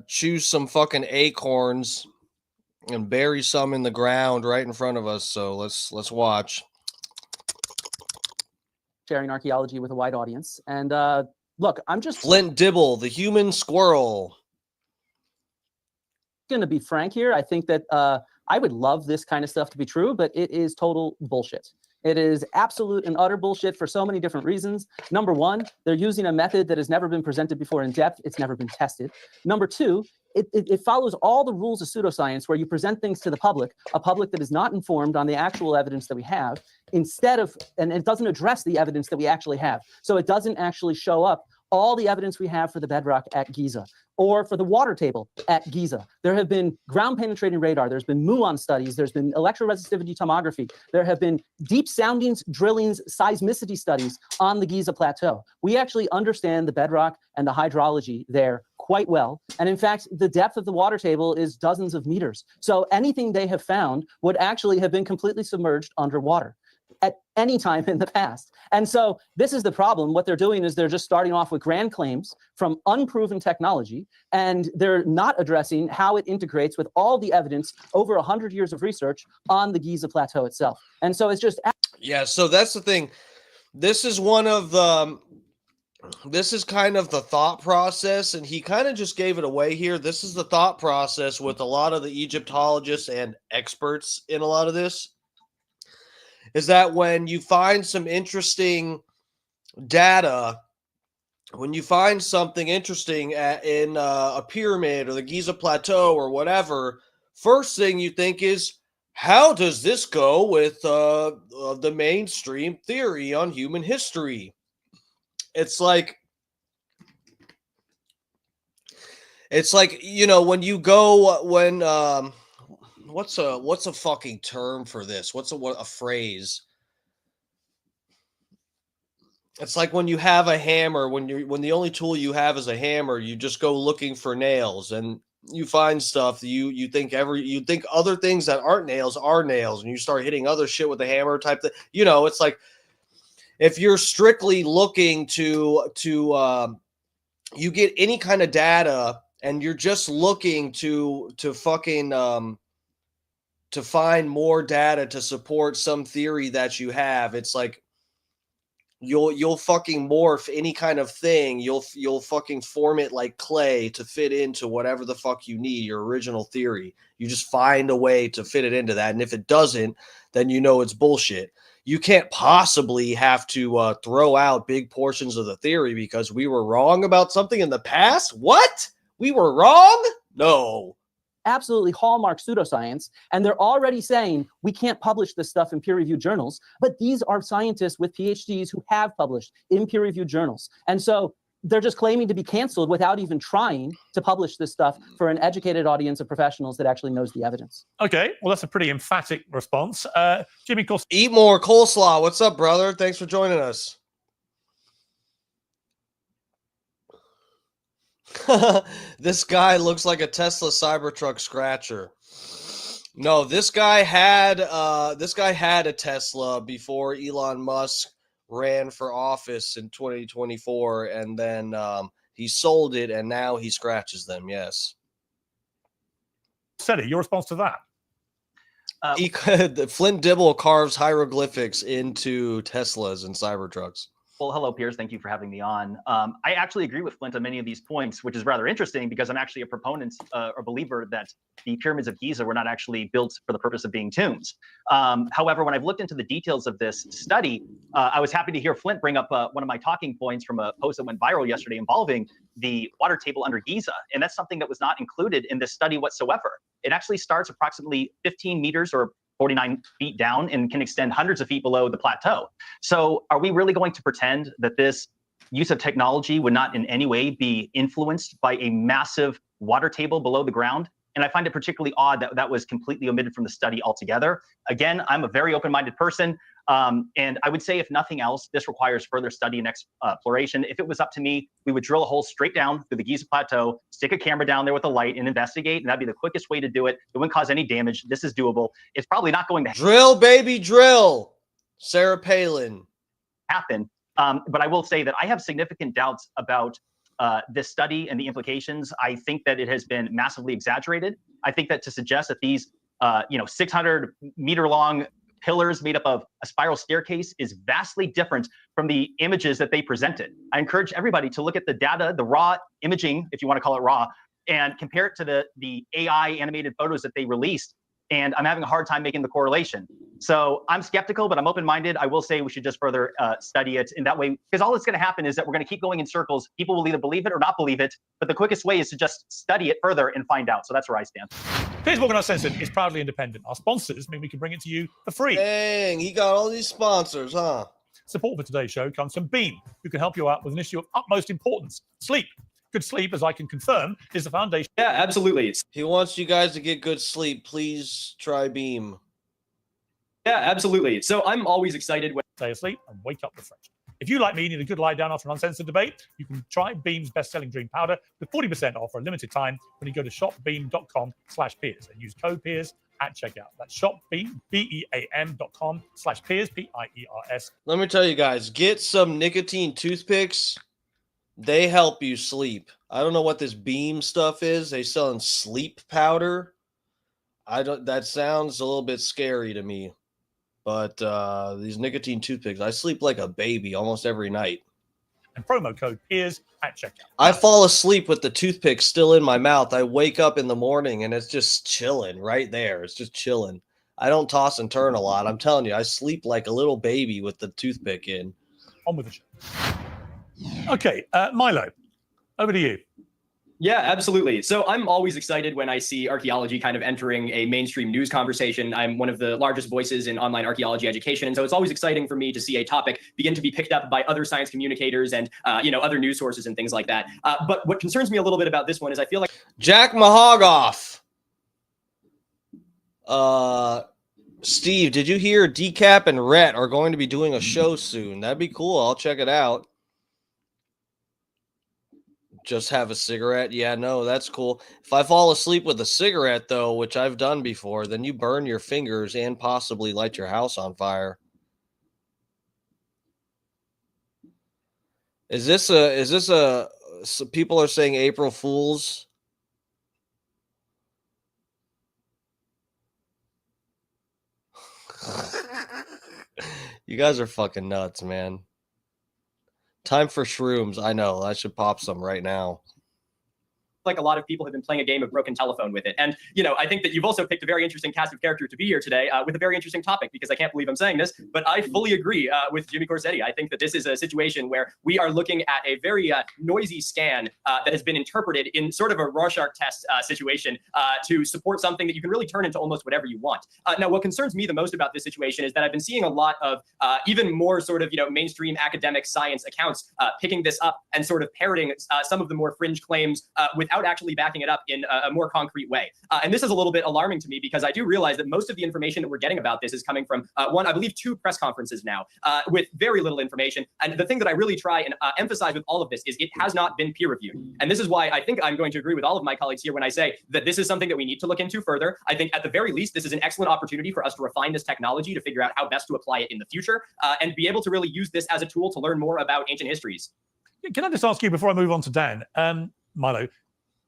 [SPEAKER 2] choose some fucking acorns and bury some in the ground right in front of us. So let's watch.
[SPEAKER 6] Sharing archaeology with a wide audience, and look, I'm just
[SPEAKER 2] Flint Dibble, the human squirrel.
[SPEAKER 6] Going to be frank here. I think that I would love this kind of stuff to be true, but it is total bullshit. It is absolute and utter bullshit for so many different reasons. Number one, they're using a method that has never been presented before in depth. It's never been tested. Number two, it follows all the rules of pseudoscience where you present things to the public, a public that is not informed on the actual evidence that we have, instead of, and it doesn't address the evidence that we actually have. So it doesn't actually show up all the evidence we have for the bedrock at Giza or for the water table at Giza. There have been ground penetrating radar. There's been muon studies. There's been electroresistivity tomography. There have been deep soundings, drillings, seismicity studies on the Giza plateau. We actually understand the bedrock and the hydrology there quite well. And in fact, the depth of the water table is dozens of meters. So anything they have found would actually have been completely submerged underwater at any time in the past. And so this is the problem. What they're doing is they're just starting off with grand claims from unproven technology, and they're not addressing how it integrates with all the evidence over 100 years of research on the Giza plateau itself. And so it's just...
[SPEAKER 2] Yeah, so that's the thing. This is one of the... This is kind of the thought process, and he kind of just gave it away here. This is the thought process with a lot of the Egyptologists and experts in a lot of this. Is that when you find some interesting data, when you find something interesting in a pyramid or the Giza Plateau or whatever, first thing you think is, how does this go with the mainstream theory on human history? It's like, you know, when you go, when, what's a fucking term for this? What's a phrase? It's like when you have a hammer, when the only tool you have is a hammer, you just go looking for nails and you find stuff. You think other things that aren't nails are nails, and you start hitting other shit with a hammer type thing. You know, it's like if you're strictly looking to you get any kind of data and you're just looking to fucking to find more data to support some theory that you have, it's like you'll fucking morph any kind of thing. You'll fucking form it like clay to fit into whatever the fuck you need, your original theory. You just find a way to fit it into that. And if it doesn't, then you know it's bullshit. You can't possibly have to throw out big portions of the theory because we were wrong about something in the past. What? We were wrong? No.
[SPEAKER 6] Absolutely hallmark pseudoscience, and they're already saying we can't publish this stuff in peer-reviewed journals, but these are scientists with PhDs who have published in peer-reviewed journals. And so they're just claiming to be canceled without even trying to publish this stuff for an educated audience of professionals that actually knows the evidence.
[SPEAKER 9] Okay, well, that's a pretty emphatic response. Jimmy,
[SPEAKER 2] eat more coleslaw. What's up, brother? Thanks for joining us. This guy looks like a Tesla Cybertruck scratcher. No, this guy had a Tesla before Elon Musk ran for office in 2024, and then he sold it, and now he scratches them. Yes.
[SPEAKER 9] Corsetti, your response to that?
[SPEAKER 2] Flint Dibble carves hieroglyphics into Teslas and Cybertrucks.
[SPEAKER 8] Well, hello, Piers. Thank you for having me on. I actually agree with Flint on many of these points, which is rather interesting because I'm actually a proponent or believer that the Pyramids of Giza were not actually built for the purpose of being tombs. However, when I've looked into the details of this study, I was happy to hear Flint bring up one of my talking points from a post that went viral yesterday involving the water table under Giza. And that's something that was not included in this study whatsoever. It actually starts approximately 15 meters or 49 feet down and can extend hundreds of feet below the plateau. So are we really going to pretend that this use of technology would not in any way be influenced by a massive water table below the ground? And I find it particularly odd that that was completely omitted from the study altogether. Again, I'm a very open-minded person. And I would say, if nothing else, this requires further study and exploration. If it was up to me, we would drill a hole straight down through the Giza Plateau, stick a camera down there with a light and investigate. And that'd be the quickest way to do it. It wouldn't cause any damage. This is doable. It's probably not going to
[SPEAKER 2] Drill, baby, drill. Sarah Palin.
[SPEAKER 8] happen. But I will say that I have significant doubts about this study and the implications. I think that it has been massively exaggerated. I think that to suggest that these 600-meter long pillars made up of a spiral staircase is vastly different from the images that they presented. I encourage everybody to look at the data, the raw imaging, if you want to call it raw, and compare it to the AI animated photos that they released. And I'm having a hard time making the correlation. So I'm skeptical, but I'm open-minded. I will say we should just further study it in that way, because all that's going to happen is that we're going to keep going in circles. People will either believe it or not believe it, but the quickest way is to just study it further and find out. So that's where I stand.
[SPEAKER 9] Piers Morgan Uncensored is proudly independent. Our sponsors mean we can bring it to you for free.
[SPEAKER 2] Dang, he got all these sponsors, huh?
[SPEAKER 9] Support for today's show comes from Beam, who can help you out with an issue of utmost importance: sleep. Good sleep, as I can confirm, is the foundation.
[SPEAKER 11] Yeah, absolutely.
[SPEAKER 2] He wants you guys to get good sleep. Please try Beam.
[SPEAKER 11] Yeah, absolutely. So I'm always excited when
[SPEAKER 9] Stay asleep and wake up refreshed. If you, like me, need a good lie down after an uncensored debate, you can try Beam's best-selling Dream Powder with 40% off for a limited time when you go to shopbeam.com/Piers and use code Piers at checkout. That's shopbeam, BEAM.com/Piers, Piers.
[SPEAKER 2] Let me tell you guys, get some nicotine toothpicks. They help you sleep. I don't know what this Beam stuff is. They selling sleep powder. That sounds a little bit scary to me. But these nicotine toothpicks, I sleep like a baby almost every night.
[SPEAKER 9] And promo code Piers at checkout.
[SPEAKER 2] I fall asleep with the toothpick still in my mouth. I wake up in the morning and it's just chilling right there. It's just chilling. I don't toss and turn a lot. I'm telling you, I sleep like a little baby with the toothpick in.
[SPEAKER 9] On with the show. Okay, Milo, over to you.
[SPEAKER 11] Yeah, absolutely. So I'm always excited when I see archaeology kind of entering a mainstream news conversation. I'm one of the largest voices in online archaeology education. And so it's always exciting for me to see a topic begin to be picked up by other science communicators and, other news sources and things like that. But what concerns me a little bit about this one is I feel like
[SPEAKER 2] Jack Mahogoff. Steve, did you hear Decap and Rhett are going to be doing a show soon? That'd be cool. I'll check it out. Just have a cigarette? Yeah, no, that's cool. If I fall asleep with a cigarette, though, which I've done before, then you burn your fingers and possibly light your house on fire. Is this a so people are saying April Fools? You guys are fucking nuts, man. Time for shrooms. I know. I should pop some right now.
[SPEAKER 11] like a lot of people have been playing a game of broken telephone with it. And, I think that you've also picked a very interesting cast of characters to be here today with a very interesting topic, because I can't believe I'm saying this, but I fully agree with Jimmy Corsetti. I think that this is a situation where we are looking at a very noisy scan that has been interpreted in sort of a Rorschach test situation to support something that you can really turn into almost whatever you want. Now, what concerns me the most about this situation is that I've been seeing a lot of even more sort of, mainstream academic science accounts picking this up and sort of parroting some of the more fringe claims without actually backing it up in a more concrete way. And this is a little bit alarming to me, because I do realize that most of the information that we're getting about this is coming from I believe 2 press conferences now with very little information. And the thing that I really try and emphasize with all of this is it has not been peer reviewed. And this is why I think I'm going to agree with all of my colleagues here when I say that this is something that we need to look into further. I think at the very least, this is an excellent opportunity for us to refine this technology to figure out how best to apply it in the future and be able to really use this as a tool to learn more about ancient histories.
[SPEAKER 9] Can I just ask you before I move on to Dan, Milo,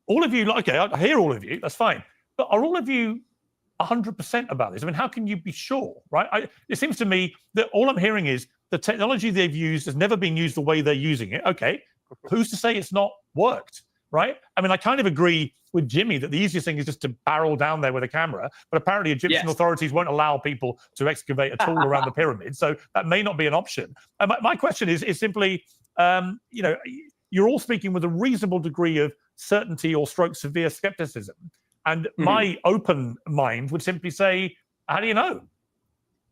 [SPEAKER 9] all of you, okay, I hear all of you, that's fine. But are all of you 100% about this? I mean, how can you be sure, right? It seems to me that all I'm hearing is the technology they've used has never been used the way they're using it. Okay, who's to say it's not worked, right? I mean, I kind of agree with Jimmy that the easiest thing is just to barrel down there with a camera, but apparently Egyptian authorities won't allow people to excavate at all around the pyramids, so that may not be an option. And my question is simply, you know, you're all speaking with a reasonable degree of certainty or stroke severe skepticism, and my open mind would simply say, how do you know?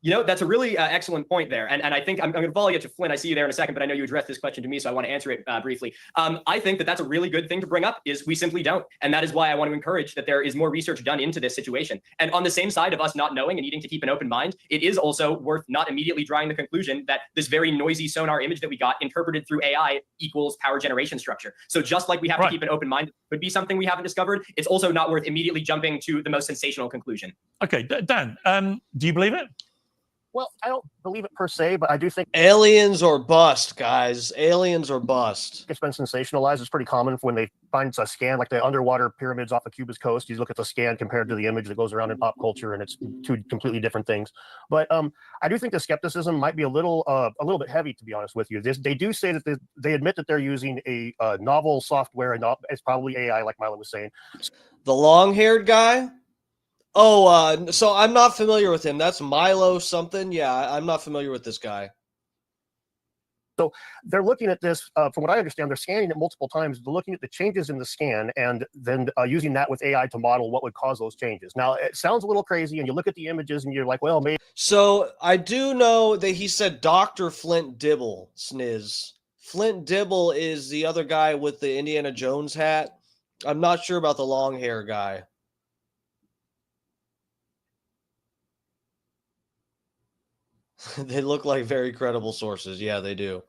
[SPEAKER 11] You know, that's a really excellent point there. And I think I'm going to follow you to Flint. I see you there in a second, but I know you addressed this question to me, so I want to answer it briefly. I think that that's a really good thing to bring up is we simply don't. And that is why I want to encourage that there is more research done into this situation. And on the same side of us not knowing and needing to keep an open mind, it is also worth not immediately drawing the conclusion that this very noisy sonar image that we got interpreted through AI equals power generation structure. So just like we have to keep an open mind, it could be something we haven't discovered. It's also not worth immediately jumping to the most sensational conclusion.
[SPEAKER 9] Okay, Dan, do you believe it?
[SPEAKER 7] Well, I don't believe it per se, but I do think
[SPEAKER 2] aliens or bust, guys. Aliens or bust.
[SPEAKER 7] It's been sensationalized. It's pretty common when they find a scan, like the underwater pyramids off of Cuba's coast. You look at the scan compared to the image that goes around in pop culture, and it's two completely different things. But I do think the skepticism might be a little bit heavy, to be honest with you. They do say that they admit that they're using a novel software, and it's probably AI, like Milo was saying.
[SPEAKER 2] The long-haired guy. Oh, so I'm not familiar with him. That's Milo something. Yeah, I'm not familiar with this guy.
[SPEAKER 7] So they're looking at this, from what I understand, they're scanning it multiple times. They're looking at the changes in the scan and then using that with AI to model what would cause those changes. Now, it sounds a little crazy, and you look at the images and you're like, well, maybe.
[SPEAKER 2] So I do know that he said Dr. Flint Dibble, sniz. Flint Dibble is the other guy with the Indiana Jones hat. I'm not sure about the long hair guy. They look like very credible sources. Yeah, they do.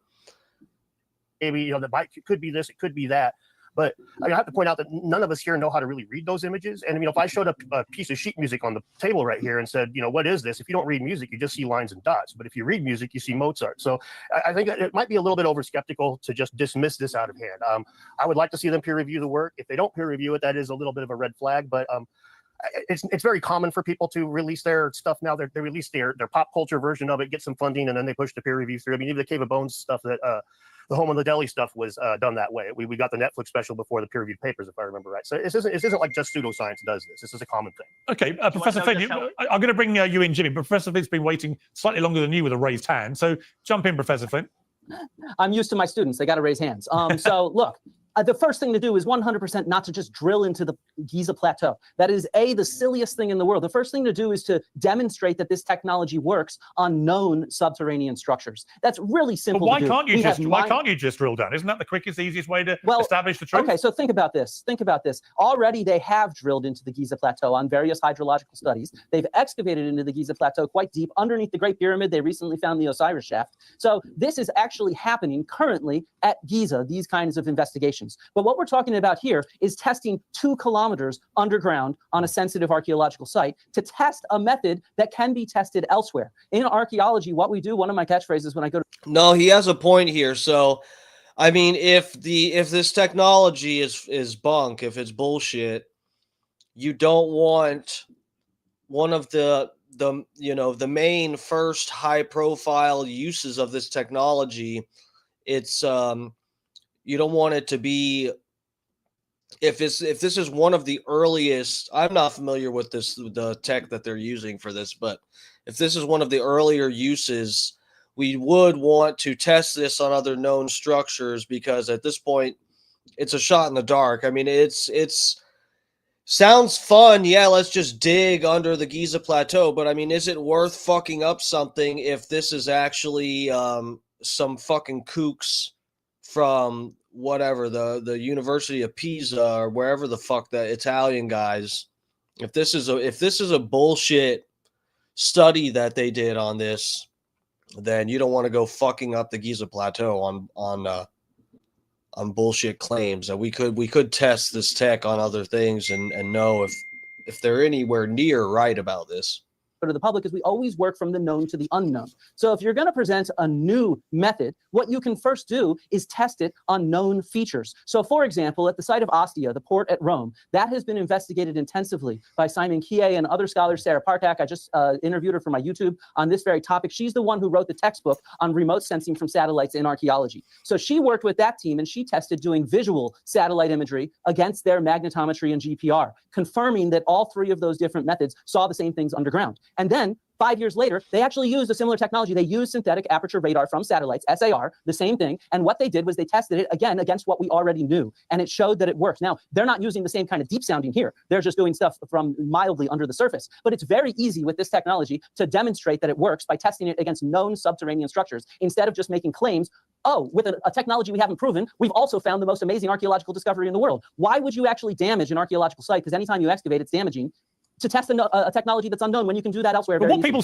[SPEAKER 7] Maybe, you know, the bike could be this, it could be that. But I have to point out that none of us here know how to really read those images. And, you know, if I showed up a piece of sheet music on the table right here and said, you know, what is this? If you don't read music, you just see lines and dots. But if you read music, you see Mozart. So I think that it might be a little bit over skeptical to just dismiss this out of hand. I would like to see them peer review the work. If they don't peer review it, that is a little bit of a red flag. But it's very common for people to release their stuff now. They release their pop culture version of it, get some funding, and then they push the peer review through. I mean, even the Cave of Bones stuff that the Home of the Deli stuff was done that way. We got the Netflix special before the peer reviewed papers, if I remember right. So this isn't like just pseudoscience does this. This is a common thing.
[SPEAKER 9] Okay, Professor Flint, I'm going to bring you in, Jimmy. Professor Flint's been waiting slightly longer than you with a raised hand. So jump in, Professor Flint.
[SPEAKER 6] I'm used to my students. They got to raise hands. So look. The first thing to do is 100% not to just drill into the Giza Plateau. That is the silliest thing in the world. The first thing to do is to demonstrate that this technology works on known subterranean structures. That's really simple.
[SPEAKER 9] But why can't you just drill down? Isn't that the quickest, easiest way to establish the truth?
[SPEAKER 6] Okay, so think about this. Already they have drilled into the Giza Plateau on various hydrological studies. They've excavated into the Giza Plateau quite deep underneath the Great Pyramid. They recently found the Osiris Shaft. So this is actually happening currently at Giza, these kinds of investigations. But what we're talking about here is testing 2 kilometers underground on a sensitive archaeological site to test a method that can be tested elsewhere. In archaeology, what we do, one of my catchphrases when I go to...
[SPEAKER 2] No, he has a point here. So, I mean, if this technology is bunk, if it's bullshit, you don't want one of the main first high profile uses of this technology. It's you don't want it to be, if this is one of the earliest, I'm not familiar with the tech that they're using for this, but if this is one of the earlier uses, we would want to test this on other known structures, because at this point it's a shot in the dark. I mean, it's sounds fun. Yeah, let's just dig under the Giza Plateau, but I mean, is it worth fucking up something if this is actually some fucking kooks from whatever, the University of Pisa or wherever the fuck, the Italian guys? If this is a bullshit study that they did on this, then you don't want to go fucking up the Giza Plateau on bullshit claims. And we could test this tech on other things and know if they're anywhere near right about this.
[SPEAKER 6] to the public is we always work from the known to the unknown. So if you're going to present a new method, what you can first do is test it on known features. So for example, at the site of Ostia, the port at Rome, that has been investigated intensively by Simon Kie and other scholars. Sarah Partak, I just interviewed her for my YouTube on this very topic. She's the one who wrote the textbook on remote sensing from satellites in archaeology. So she worked with that team and she tested doing visual satellite imagery against their magnetometry and GPR, confirming that all three of those different methods saw the same things underground. And then 5 years later, they actually used a similar technology. They used synthetic aperture radar from satellites, SAR, the same thing. And what they did was they tested it again against what we already knew. And it showed that it works. Now, they're not using the same kind of deep sounding here. They're just doing stuff from mildly under the surface. But it's very easy with this technology to demonstrate that it works by testing it against known subterranean structures instead of just making claims. Oh, with a technology we haven't proven, we've also found the most amazing archaeological discovery in the world. Why would you actually damage an archaeological site? Because anytime you excavate, it's damaging. To test a technology that's unknown when you can do that elsewhere.
[SPEAKER 9] But what people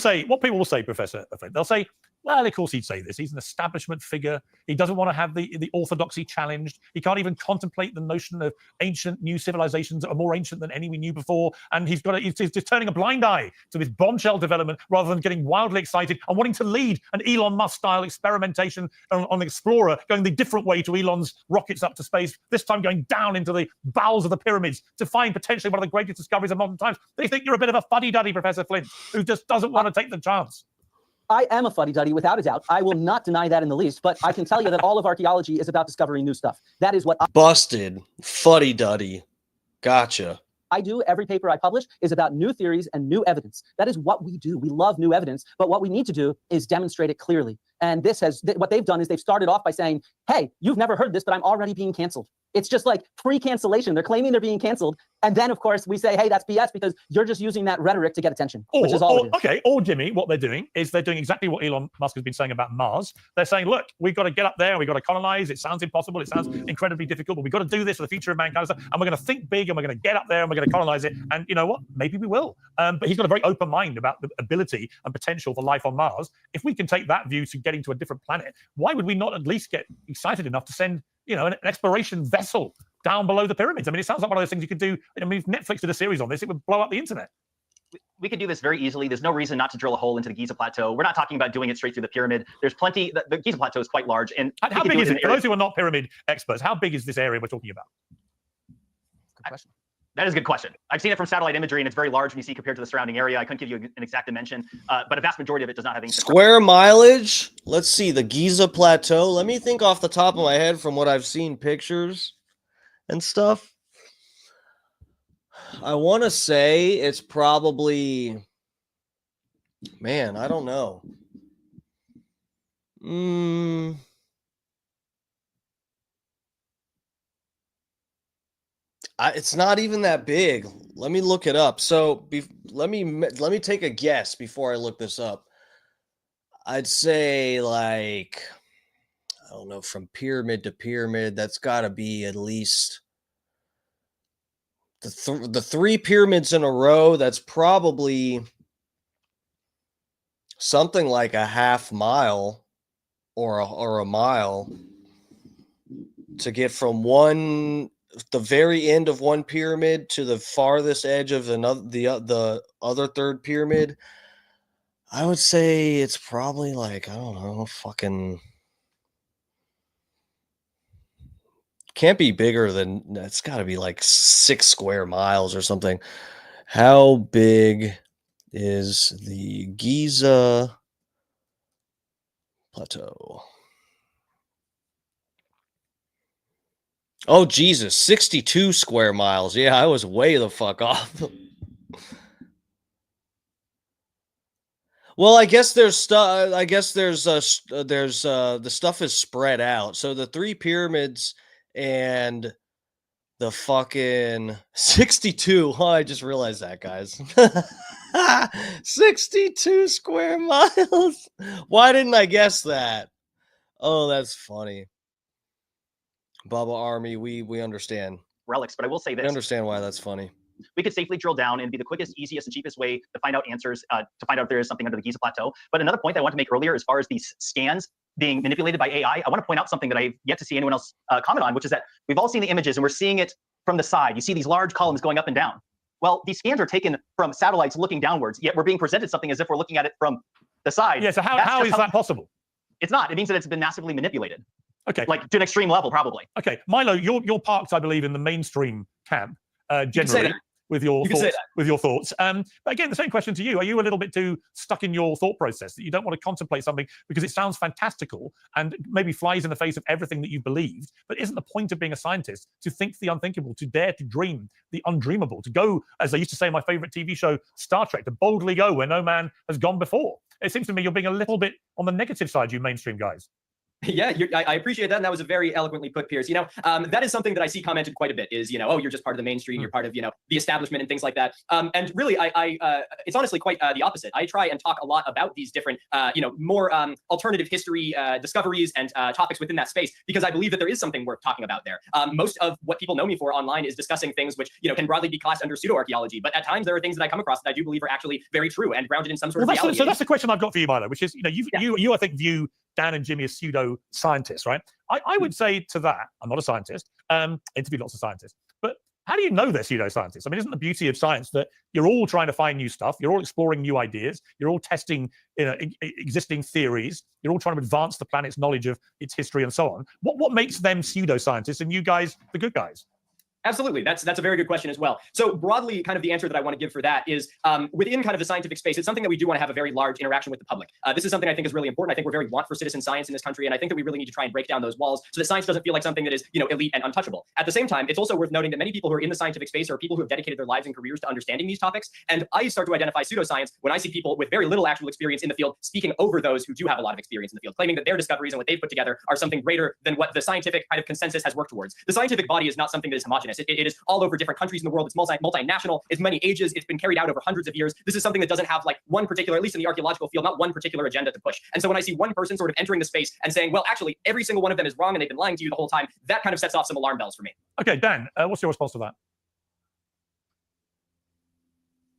[SPEAKER 9] will say, Professor, they'll say, well, of course he'd say this. He's an establishment figure. He doesn't want to have the orthodoxy challenged. He can't even contemplate the notion of ancient new civilizations that are more ancient than any we knew before. And he's just turning a blind eye to this bombshell development rather than getting wildly excited and wanting to lead an Elon Musk style experimentation on Explorer, going the different way to Elon's rockets up to space, this time going down into the bowels of the pyramids to find potentially one of the greatest discoveries of modern times. They think you're a bit of a fuddy-duddy, Professor Flint, who just doesn't want to take the chance.
[SPEAKER 6] I am a fuddy-duddy without a doubt. I will not deny that in the least, but I can tell you that all of archaeology is about discovering new stuff. That is what
[SPEAKER 2] Busted. Fuddy-duddy. Gotcha.
[SPEAKER 6] I do. Every paper I publish is about new theories and new evidence. That is what we do. We love new evidence, but what we need to do is demonstrate it clearly. And what they've done is they've started off by saying, hey, you've never heard this, but I'm already being canceled. It's just like pre-cancellation. They're claiming they're being canceled. And then, of course, we say, hey, that's BS because you're just using that rhetoric to get attention, which is all it is.
[SPEAKER 9] Okay, or Jimmy, what they're doing is they're doing exactly what Elon Musk has been saying about Mars. They're saying, look, we've got to get up there and we've got to colonize. It sounds impossible. It sounds incredibly difficult, but we've got to do this for the future of mankind. And we're going to think big and we're going to get up there and we're going to colonize it. And you know what? Maybe we will. But he's got a very open mind about the ability and potential for life on Mars. If we can take that view to getting to a different planet, why would we not at least get excited enough to send, an exploration vessel down below the pyramids? I mean, it sounds like one of those things you could do. I mean, if Netflix did a series on this, it would blow up the internet.
[SPEAKER 8] We could do this very easily. There's no reason not to drill a hole into the Giza Plateau. We're not talking about doing it straight through the pyramid. There's plenty. The Giza Plateau is quite large. And
[SPEAKER 9] how big is it? For those who are not pyramid experts, how big is this area we're talking about?
[SPEAKER 6] Good question.
[SPEAKER 8] That is a good question. I've seen it from satellite imagery, and it's very large when you see compared to the surrounding area. I couldn't give you an exact dimension, but a vast majority of it does not have any
[SPEAKER 2] square mileage. Let's see the Giza Plateau. Let me think off the top of my head from what I've seen pictures and stuff. I want to say it's probably, man, I don't know. It's not even that big. Let me look it up. So let me take a guess before I look this up. I'd say like, I don't know, from pyramid to pyramid, that's got to be at least the three pyramids in a row. That's probably something like a half mile or a mile to get from the very end of one pyramid to the farthest edge of the other third pyramid. I would say it's probably like, I don't know, fucking can't be bigger than, it's got to be like 6 square miles or something. How big is the Giza Plateau? Oh, Jesus, 62 square miles. Yeah, I was way the fuck off. Well, I guess there's stuff. I guess there's the stuff is spread out. So the three pyramids and the fucking 62. Oh, I just realized that, guys. 62 square miles. Why didn't I guess that? Oh, that's funny. Bubba Army, we understand.
[SPEAKER 8] Relics, but I will say this.
[SPEAKER 2] We understand why that's funny.
[SPEAKER 8] We could safely drill down and be the quickest, easiest, and cheapest way to find out answers, to find out if there is something under the Giza Plateau. But another point that I want to make earlier, as far as these scans being manipulated by AI, I want to point out something that I've yet to see anyone else comment on, which is that we've all seen the images and we're seeing it from the side. You see these large columns going up and down. well, these scans are taken from satellites looking downwards, yet we're being presented something as if we're looking at it from the side.
[SPEAKER 9] Yeah, so how is that possible?
[SPEAKER 8] It's not. It means that it's been massively manipulated.
[SPEAKER 9] Okay.
[SPEAKER 8] Like to an extreme level, probably.
[SPEAKER 9] Okay, Milo, you're parked, I believe, in the mainstream camp generally with your thoughts. But again, the same question to you: are you a little bit too stuck in your thought process that you don't want to contemplate something because it sounds fantastical and maybe flies in the face of everything that you believed? But isn't the point of being a scientist to think the unthinkable, to dare to dream the undreamable, to go, as I used to say in my favorite TV show, Star Trek, to boldly go where no man has gone before? It seems to me you're being a little bit on the negative side, you mainstream guys.
[SPEAKER 11] Yeah, I appreciate that, and that was a very eloquently put, Piers. That is something that I see commented quite a bit. Is oh, you're just part of the mainstream, you're part of the establishment and things like that. And really, it's honestly quite the opposite. I try and talk a lot about these different, more alternative history discoveries and topics within that space because I believe that there is something worth talking about there. Most of what people know me for online is discussing things which can broadly be classed under pseudo-archaeology, but at times there are things that I come across that I do believe are actually very true and grounded in some sort of reality.
[SPEAKER 9] So that's the question I've got for you, Milo, which is you I think view Dan and Jimmy as pseudo scientists, right? I would say to that, I'm not a scientist, interviewed lots of scientists, but how do you know they're pseudo scientists? I mean, isn't the beauty of science that you're all trying to find new stuff, you're all exploring new ideas, you're all testing existing theories, you're all trying to advance the planet's knowledge of its history and so on. What makes them pseudo scientists and you guys the good guys?
[SPEAKER 11] Absolutely. That's a very good question as well. So broadly, kind of the answer that I want to give for that is within kind of the scientific space, it's something that we do want to have a very large interaction with the public. This is something I think is really important. I think we're very want for citizen science in this country, and I think that we really need to try and break down those walls so that science doesn't feel like something that is elite and untouchable. At the same time, it's also worth noting that many people who are in the scientific space are people who have dedicated their lives and careers to understanding these topics. And I start to identify pseudoscience when I see people with very little actual experience in the field speaking over those who do have a lot of experience in the field, claiming that their discoveries and what they've put together are something greater than what the scientific kind of consensus has worked towards. The scientific body is not something that is homogenous. It is all over different countries in the world. It's multinational. It's many ages. It's been carried out over hundreds of years. This is something that doesn't have like one particular, at least in the archaeological field, not one particular agenda to push. And so when I see one person sort of entering the space and saying, well, actually, every single one of them is wrong and they've been lying to you the whole time, that kind of sets off some alarm bells for me.
[SPEAKER 9] Okay, Dan, what's your response to that?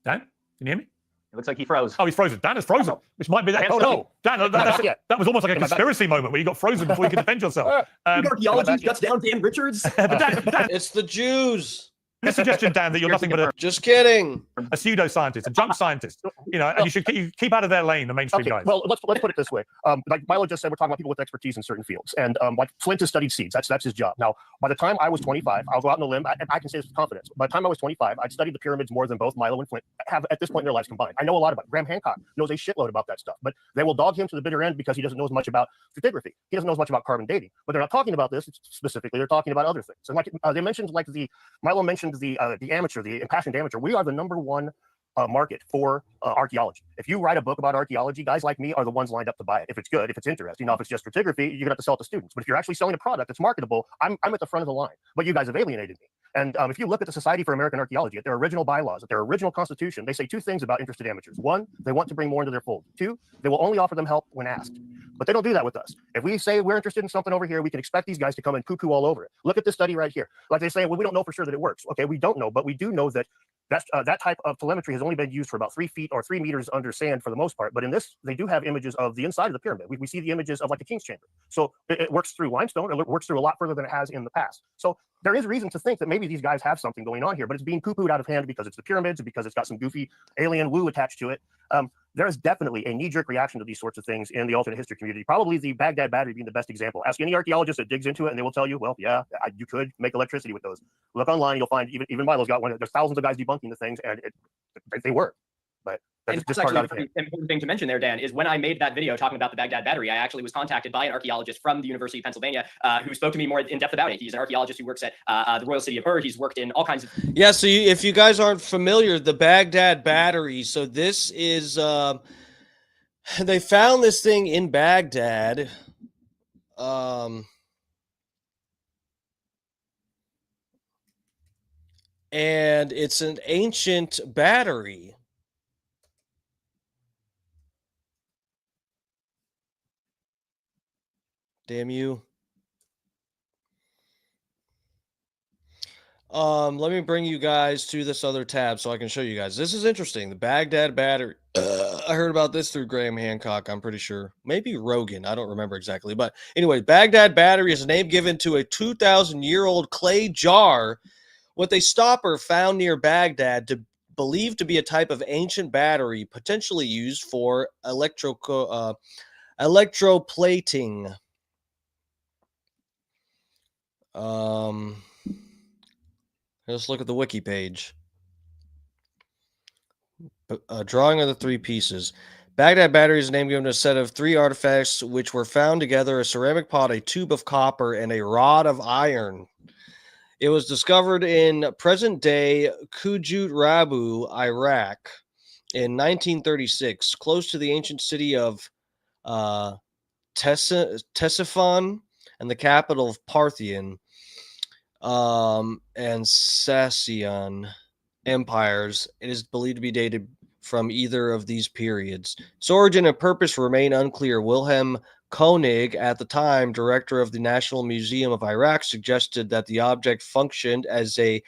[SPEAKER 9] Dan, can you hear me?
[SPEAKER 8] It looks like he froze.
[SPEAKER 9] Oh, he's frozen. Dan is frozen, which might be that. Oh, no. Dan, that was almost like a conspiracy moment where you got frozen before you could defend yourself.
[SPEAKER 11] Archaeology shuts down Dan Richards.
[SPEAKER 9] But Dan,
[SPEAKER 2] it's the Jews.
[SPEAKER 9] The suggestion, Dan, that you're nothing but
[SPEAKER 2] just kidding,
[SPEAKER 9] a pseudo-scientist, a junk scientist, and you should keep out of their lane, the mainstream guys.
[SPEAKER 7] Well, let's put it this way. Like Milo just said, we're talking about people with expertise in certain fields, and like Flint has studied seeds. That's his job. Now, by the time I was 25, I'll go out on a limb. I can say this with confidence. By the time I was 25, I'd studied the pyramids more than both Milo and Flint have at this point in their lives combined. I know a lot about it. Graham Hancock knows a shitload about that stuff, but they will dog him to the bitter end because he doesn't know as much about stratigraphy. He doesn't know as much about carbon dating. But they're not talking about this specifically. They're talking about other things. And like they mentioned, like Milo mentioned the amateur, the impassioned amateur. We are the #1 market for archaeology. If you write a book about archaeology, guys like me are the ones lined up to buy it. If it's good, if it's interesting. Now, if it's just stratigraphy, you're gonna have to sell it to students. But if you're actually selling a product that's marketable, I'm at the front of the line. But you guys have alienated me. And if you look at the Society for American Archaeology, at their original bylaws, at their original constitution, they say 2 things about interested amateurs. 1, they want to bring more into their fold. 2, they will only offer them help when asked. But they don't do that with us. If we say we're interested in something over here, we can expect these guys to come and poo-poo all over it. Look at this study right here. Like they say, well, we don't know for sure that it works. Okay, we don't know, but we do know that that type of telemetry has only been used for about 3 feet or 3 meters under sand for the most part. But in this, they do have images of the inside of the pyramid. We see the images of like the King's Chamber. So it works through limestone. It works through a lot further than it has in the past. So there is reason to think that maybe these guys have something going on here, but it's being poo-pooed out of hand because it's the pyramids, because it's got some goofy alien woo attached to it. There is definitely a knee-jerk reaction to these sorts of things in the alternate history community. Probably the Baghdad battery being the best example. Ask any archaeologist that digs into it, and they will tell you, well, yeah, you could make electricity with those. Look online, you'll find even Milo's got one. There's thousands of guys debunking the things, and they work. But that's just
[SPEAKER 11] actually a very important thing to mention there, Dan, is when I made that video talking about the Baghdad battery, I actually was contacted by an archaeologist from the University of Pennsylvania who spoke to me more in depth about it. He's an archaeologist who works at the Royal City of Ur. He's worked in all kinds of...
[SPEAKER 2] Yeah, so if you guys aren't familiar, the Baghdad battery, so this is... they found this thing in Baghdad. And it's an ancient battery. Damn you. Let me bring you guys to this other tab so I can show you guys. This is interesting. The Baghdad battery. I heard about this through Graham Hancock, I'm pretty sure. Maybe Rogan. I don't remember exactly. But anyway, Baghdad battery is a name given to a 2,000-year-old clay jar with a stopper found near Baghdad believed to be a type of ancient battery potentially used for electroplating. Let's look at the wiki page. A drawing of the three pieces. Baghdad battery is a name given to a set of three artifacts which were found together: a ceramic pot, a tube of copper, and a rod of iron. It was discovered in present-day Kujut Rabu, Iraq, in 1936, close to the ancient city of Ctesiphon and the capital of Parthian and Sasanian empires. It is believed to be dated from either of these periods. Its origin and purpose remain unclear. Wilhelm Koenig, at the time director of the National Museum of Iraq, suggested that the object functioned as a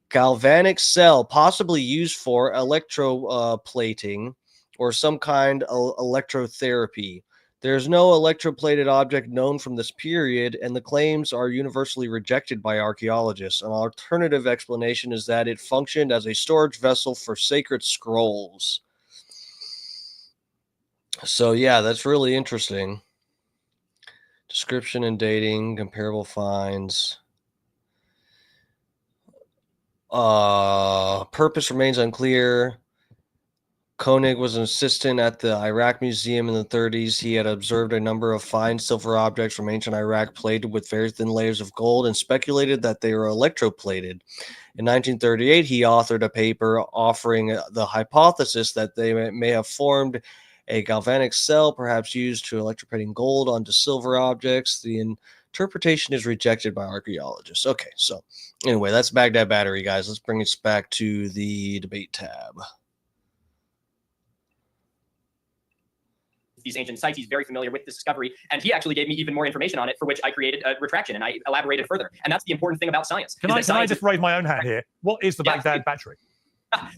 [SPEAKER 2] galvanic cell, possibly used for electroplating or some kind of electrotherapy. There is no electroplated object known from this period, and the claims are universally rejected by archaeologists. An alternative explanation is that it functioned as a storage vessel for sacred scrolls. So, yeah, that's really interesting. Description and dating, comparable finds. Purpose remains unclear. Koenig was an assistant at the Iraq Museum in the 30s. He had observed a number of fine silver objects from ancient Iraq plated with very thin layers of gold and speculated that they were electroplated. In 1938, he authored a paper offering the hypothesis that they may have formed a galvanic cell, perhaps used to electroplating gold onto silver objects. The interpretation is rejected by archaeologists. Okay, so anyway, that's Baghdad battery, guys. Let's bring us back to the debate tab.
[SPEAKER 11] These ancient sites. He's very familiar with this discovery, and he actually gave me even more information on it, for which I created a retraction and I elaborated further. And that's the important thing about science.
[SPEAKER 9] Can I just raise my own hand here? What is the Baghdad battery?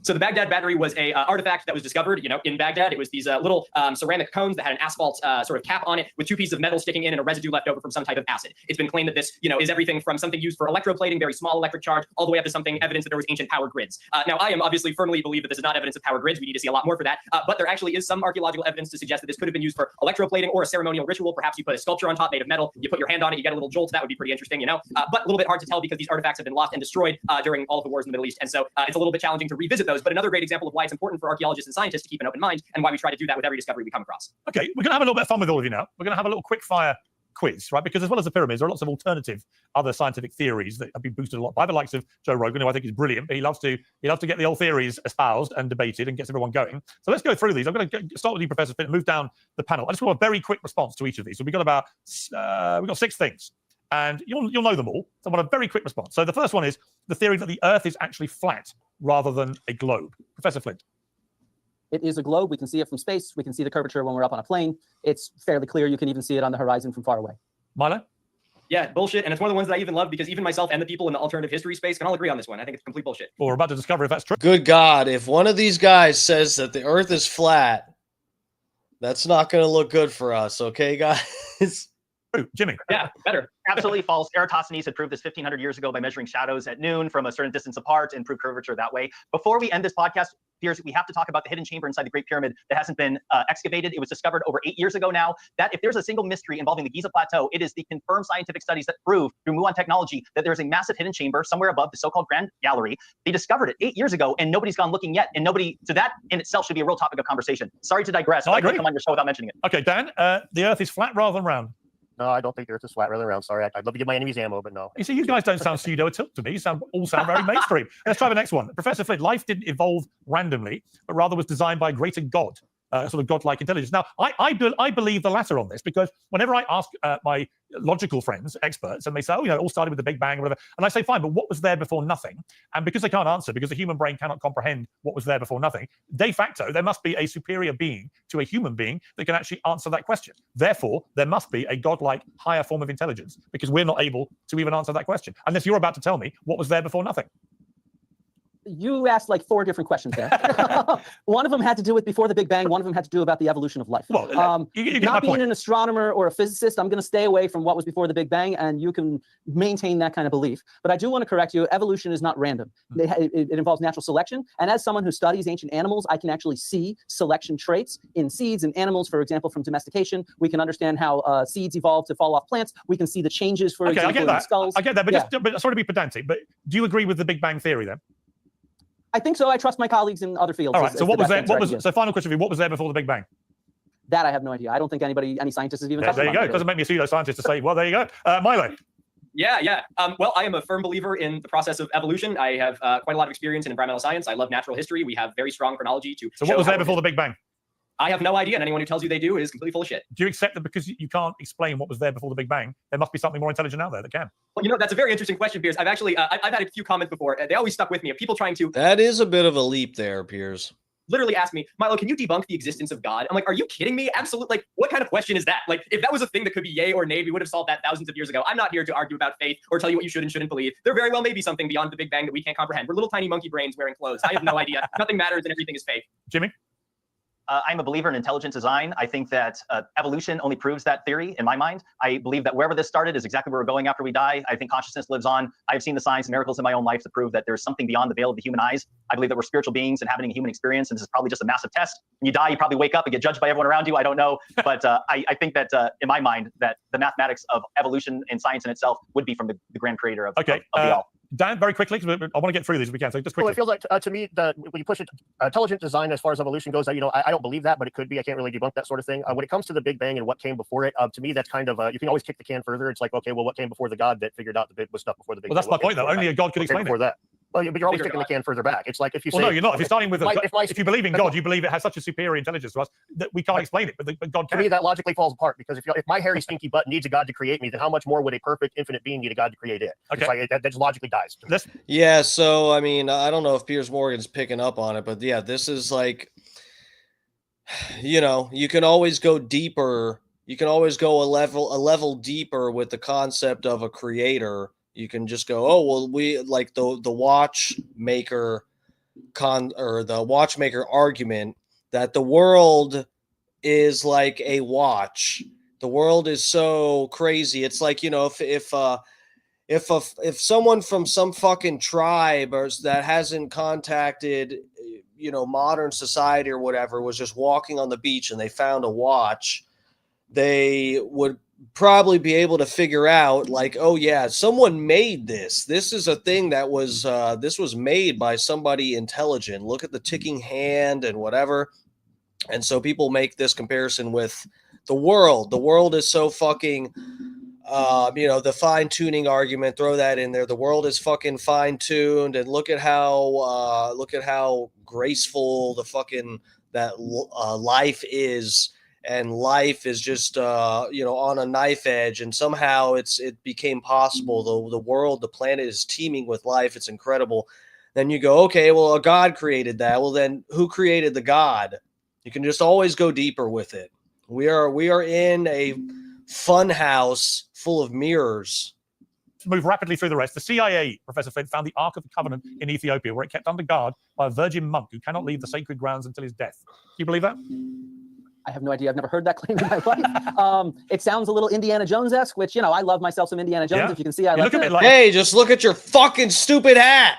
[SPEAKER 11] So the Baghdad battery was a artifact that was discovered, in Baghdad. It was these little ceramic cones that had an asphalt sort of cap on it with two pieces of metal sticking in and a residue left over from some type of acid. It's been claimed that this, is everything from something used for electroplating, very small electric charge, all the way up to something evidence that there was ancient power grids. Now, I am obviously firmly believe that this is not evidence of power grids. We need to see a lot more for that. But there actually is some archaeological evidence to suggest that this could have been used for electroplating or a ceremonial ritual. Perhaps you put a sculpture on top made of metal, you put your hand on it, you get a little jolt. That would be pretty interesting, but a little bit hard to tell because these artifacts have been lost and destroyed during all of the wars in the Middle East. And so it's a little bit challenging to revisit those. But another great example of why it's important for archaeologists and scientists to keep an open mind and why we try to do that with every discovery we come across.
[SPEAKER 9] Okay, we're going to have a little bit of fun with all of you now. We're going to have a little quick fire quiz, right? Because as well as the pyramids, there are lots of alternative other scientific theories that have been boosted a lot by the likes of Joe Rogan, who I think is brilliant, but he loves to get the old theories espoused and debated and gets everyone going. So let's go through these. I'm going to start with you, Professor Flint, and move down the panel. I just want a very quick response to each of these. So we've got 6 things, and you'll know them all. So I want a very quick response. So the first one is the theory that the Earth is actually flat rather than a globe. Professor Flint.
[SPEAKER 6] It is a globe. We can see it from space. We can see the curvature when we're up on a plane. It's fairly clear. You can even see it on the horizon from far away.
[SPEAKER 9] Milo?
[SPEAKER 11] Yeah, bullshit. And it's one of the ones that I even love because even myself and the people in the alternative history space can all agree on this one. I think it's complete bullshit.
[SPEAKER 9] Well, we're about to discover if that's true.
[SPEAKER 2] Good God, if one of these guys says that the Earth is flat, that's not going to look good for us, okay, guys?
[SPEAKER 9] Jimmy.
[SPEAKER 11] Yeah, better.
[SPEAKER 8] Absolutely false. Eratosthenes had proved this 1,500 years ago by measuring shadows at noon from a certain distance apart and proved curvature that way. Before we end this podcast, Piers, we have to talk about the hidden chamber inside the Great Pyramid that hasn't been excavated. It was discovered over 8 years ago now. That if there's a single mystery involving the Giza Plateau, it is the confirmed scientific studies that prove through Muon technology that there's a massive hidden chamber somewhere above the so-called Grand Gallery. They discovered it 8 years ago, and nobody's gone looking yet. And nobody, so that in itself should be a real topic of conversation. Sorry to digress.
[SPEAKER 9] I agree.
[SPEAKER 8] Come on your show without mentioning it.
[SPEAKER 9] Okay, Dan, the Earth is flat rather than round.
[SPEAKER 7] No, I don't think the Earth is flat rather around. Sorry, I'd love to give my enemies ammo, but no.
[SPEAKER 9] You see, you guys don't sound pseudo at all to me. You all sound very mainstream. Let's try the next one. Professor Flint, life didn't evolve randomly, but rather was designed by a greater God, sort of godlike intelligence. Now, I believe the latter on this because whenever I ask my logical friends, experts, and they say, oh, it all started with the Big Bang or whatever, and I say, fine, but what was there before nothing? And because they can't answer, because the human brain cannot comprehend what was there before nothing, de facto, there must be a superior being to a human being that can actually answer that question. Therefore, there must be a godlike higher form of intelligence because we're not able to even answer that question. Unless you're about to tell me what was there before nothing.
[SPEAKER 6] You asked like 4 different questions there. One of them had to do with before the Big Bang. One of them had to do about the evolution of life.
[SPEAKER 9] Well, you get my
[SPEAKER 6] not being
[SPEAKER 9] point.
[SPEAKER 6] an astronomer or a physicist, I'm going to stay away from what was before the Big Bang, and you can maintain that kind of belief. But I do want to correct you. Evolution is not random. It involves natural selection. And as someone who studies ancient animals, I can actually see selection traits in seeds and animals, for example, from domestication. We can understand how seeds evolve to fall off plants. We can see the changes, for example, in skulls.
[SPEAKER 9] I get that, but sorry to be pedantic, but do you agree with the Big Bang theory then?
[SPEAKER 6] I think so. I trust my colleagues in other fields.
[SPEAKER 9] All right. So what was there? So final question for you. What was there before the Big Bang?
[SPEAKER 6] That I have no idea. I don't think any scientists have even touched
[SPEAKER 9] There you go. It doesn't make me a pseudoscientist to say, well, there you go. Milo.
[SPEAKER 11] Yeah. Well, I am a firm believer in the process of evolution. I have quite a lot of experience in environmental science. I love natural history. We have very strong chronology to.
[SPEAKER 9] So what was there before the Big Bang?
[SPEAKER 11] I have no idea, and anyone who tells you they do is completely full of shit.
[SPEAKER 9] Do you accept that because you can't explain what was there before the Big Bang, there must be something more intelligent out there that can?
[SPEAKER 11] Well, that's a very interesting question, Piers. I've actually I've had a few comments before. They always stuck with me of people trying to.
[SPEAKER 2] That is a bit of a leap there, Piers.
[SPEAKER 11] Literally ask me, Milo, can you debunk the existence of God? I'm like, are you kidding me? Absolutely. Like, what kind of question is that? Like, if that was a thing that could be yay or nay, we would have solved that thousands of years ago. I'm not here to argue about faith or tell you what you should and shouldn't believe. There very well may be something beyond the Big Bang that we can't comprehend. We're little tiny monkey brains wearing clothes. I have no idea. Nothing matters and everything is fake.
[SPEAKER 9] Jimmy?
[SPEAKER 8] I'm a believer in intelligent design. I think that evolution only proves that theory in my mind. I believe that wherever this started is exactly where we're going after we die. I think consciousness lives on. I've seen the signs and miracles in my own life to prove that there's something beyond the veil of the human eyes. I believe that we're spiritual beings inhabiting a human experience, and this is probably just a massive test. When you die, you probably wake up and get judged by everyone around you. I don't know, but I think that in my mind that the mathematics of evolution and science in itself would be from the grand creator of the all.
[SPEAKER 9] Dan, very quickly, because I want to get through these if we can. So just quickly.
[SPEAKER 7] Well, it feels like to me that when you push it, intelligent design as far as evolution goes, I don't believe that, but it could be. I can't really debunk that sort of thing. When it comes to the Big Bang and what came before it, to me that's kind of you can always kick the can further. It's like, okay, well, what came before the God that figured out the big was stuff before the Big Bang?
[SPEAKER 9] Well, that's my point, though. Only a God could explain it.
[SPEAKER 7] Before that. Well, but you're always kicking the can further back. It's like if you say,
[SPEAKER 9] well, no, you're not. If you're starting with, if you believe in God, you believe it has such a superior intelligence to us that we can't explain it, but God can.
[SPEAKER 7] To me, that logically falls apart because if my hairy stinky butt needs a God to create me, then how much more would a perfect infinite being need a God to create it?
[SPEAKER 9] Okay,
[SPEAKER 7] like, that just logically dies.
[SPEAKER 2] Yeah. So I mean, I don't know if Piers Morgan's picking up on it, but yeah, this is like, you can always go deeper. You can always go a level deeper with the concept of a creator. You can just go, oh, well, we like the watchmaker the watchmaker argument that the world is like a watch. The world is so crazy. It's like, if someone from some fucking tribe that hasn't contacted, modern society or whatever was just walking on the beach and they found a watch, they would probably be able to figure out like, oh yeah, someone made this. This is a thing that was this was made by somebody intelligent. Look at the ticking hand and whatever. And so people make this comparison with the world. The world is so fucking the fine-tuning argument, throw that in there. The world is fucking fine-tuned, and look at how graceful the fucking life is. And life is just, on a knife edge. And somehow it became possible. The world, the planet is teeming with life. It's incredible. Then you go, okay, well, a God created that. Well, then who created the God? You can just always go deeper with it. We are in a fun house full of mirrors.
[SPEAKER 9] To move rapidly through the rest, the CIA, Professor Flint, found the Ark of the Covenant in Ethiopia, where it kept under guard by a virgin monk who cannot leave the sacred grounds until his death. Do you believe that?
[SPEAKER 6] I have no idea. I've never heard that claim in my life. It sounds a little Indiana Jones-esque, which, I love myself some Indiana Jones. Yeah. If you can see, I like it.
[SPEAKER 2] Hey, just look at your fucking stupid hat.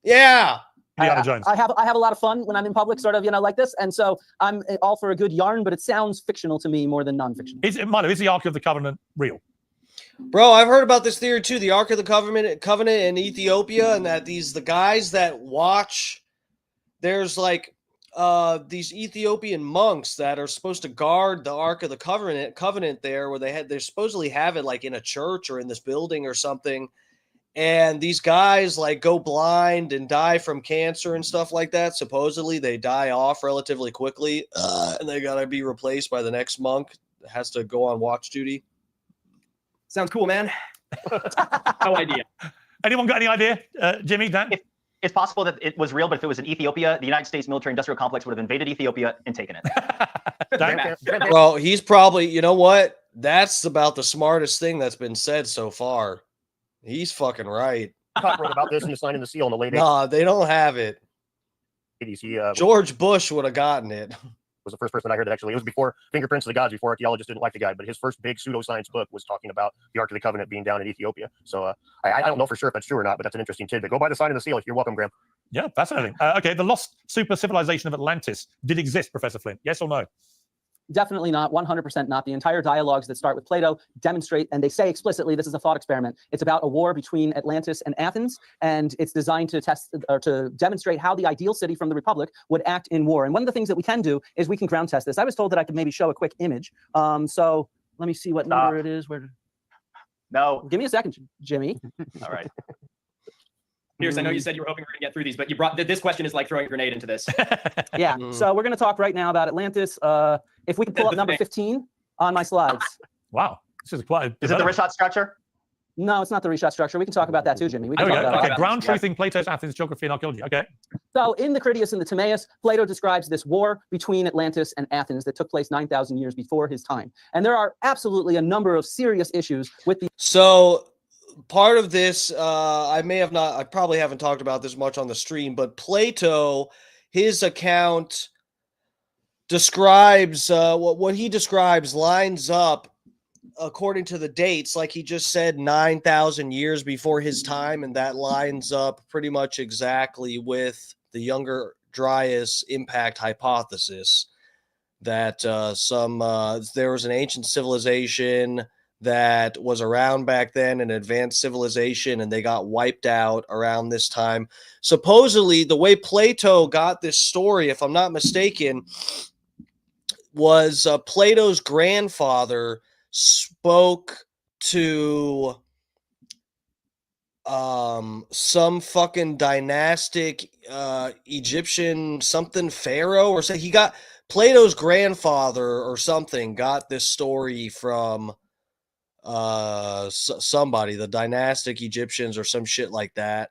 [SPEAKER 2] Yeah.
[SPEAKER 9] Indiana Jones.
[SPEAKER 6] I have a lot of fun when I'm in public, sort of, like this. And so I'm all for a good yarn, but it sounds fictional to me more than non-fictional.
[SPEAKER 9] Milo, is the Ark of the Covenant real?
[SPEAKER 2] Bro, I've heard about this theory too. The Ark of the Covenant in Ethiopia, and that the guys that watch, there's like these Ethiopian monks that are supposed to guard the Ark of the Covenant there, where they supposedly have it like in a church or in this building or something. And these guys like go blind and die from cancer and stuff like that. Supposedly they die off relatively quickly, and they gotta be replaced by the next monk that has to go on watch duty.
[SPEAKER 11] Sounds cool, man. No idea.
[SPEAKER 9] Anyone got any idea? Jimmy, Dan?
[SPEAKER 8] It's possible that it was real, but if it was in Ethiopia, the United States military-industrial complex would have invaded Ethiopia and taken it.
[SPEAKER 2] Well, he's probably, you know what? That's about the smartest thing that's been said so far. He's fucking right.
[SPEAKER 7] Hitchcock wrote about this in The Sign and the Seal in the late
[SPEAKER 2] Nah, they don't have it.
[SPEAKER 7] 80s. He
[SPEAKER 2] George Bush would have gotten it.
[SPEAKER 7] was the first person I heard that actually. It was before Fingerprints of the Gods, before archaeologists didn't like the guy, but his first big pseudoscience book was talking about the Ark of the Covenant being down in Ethiopia. So I don't know for sure if that's true or not, but that's an interesting tidbit. Go by The Sign and the Seal. You're welcome, Graham.
[SPEAKER 9] Yeah, fascinating. Okay, the lost super civilization of Atlantis did exist, Professor Flint. Yes or no?
[SPEAKER 6] Definitely not, 100% not. The entire dialogues that start with Plato demonstrate, and they say explicitly, this is a thought experiment. It's about a war between Atlantis and Athens, and it's designed to test or to demonstrate how the ideal city from the Republic would act in war. And one of the things that we can do is we can ground test this. I was told that I could maybe show a quick image. So let me see what number it is.
[SPEAKER 8] No.
[SPEAKER 6] Give me a second, Jimmy.
[SPEAKER 8] All right.
[SPEAKER 11] Piers, I know you said you were hoping we were going to get through these, but you brought this question is like throwing a grenade into this.
[SPEAKER 6] Yeah. So we're going to talk right now about Atlantis. If we can pull up number 15 on my slides.
[SPEAKER 9] Wow. This is quite.
[SPEAKER 8] Is it the Rishot structure?
[SPEAKER 6] No, it's not the Rishot structure. We can talk about that too, Jimmy. We can
[SPEAKER 9] There we
[SPEAKER 6] talk
[SPEAKER 9] go.
[SPEAKER 6] about
[SPEAKER 9] Okay,
[SPEAKER 6] that.
[SPEAKER 9] ground truthing Plato's Athens geography and archaeology. Okay.
[SPEAKER 6] So in the Critias and the Timaeus, Plato describes this war between Atlantis and Athens that took place 9,000 years before his time. And there are absolutely a number of serious issues with the.
[SPEAKER 2] So part of this, I probably haven't talked about this much on the stream, but Plato, his account describes what he describes lines up according to the dates, like he just said, 9,000 years before his time, and that lines up pretty much exactly with the Younger Dryas impact hypothesis that there was an ancient civilization that was around back then, an advanced civilization, and they got wiped out around this time. Supposedly, the way Plato got this story, if I'm not mistaken, was Plato's grandfather spoke to some fucking dynastic Egyptian something pharaoh, or say he got Plato's grandfather or something got this story from somebody, the dynastic Egyptians or some shit like that.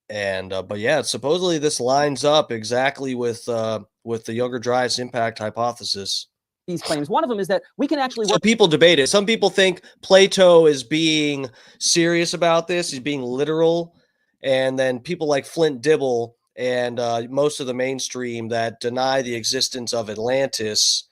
[SPEAKER 2] And but yeah, supposedly this lines up exactly with the Younger Dryas impact hypothesis.
[SPEAKER 6] These claims. One of them is that we can actually.
[SPEAKER 2] So people debate it. Some people think Plato is being serious about this; he's being literal, and then people like Flint Dibble and most of the mainstream that deny the existence of Atlantis.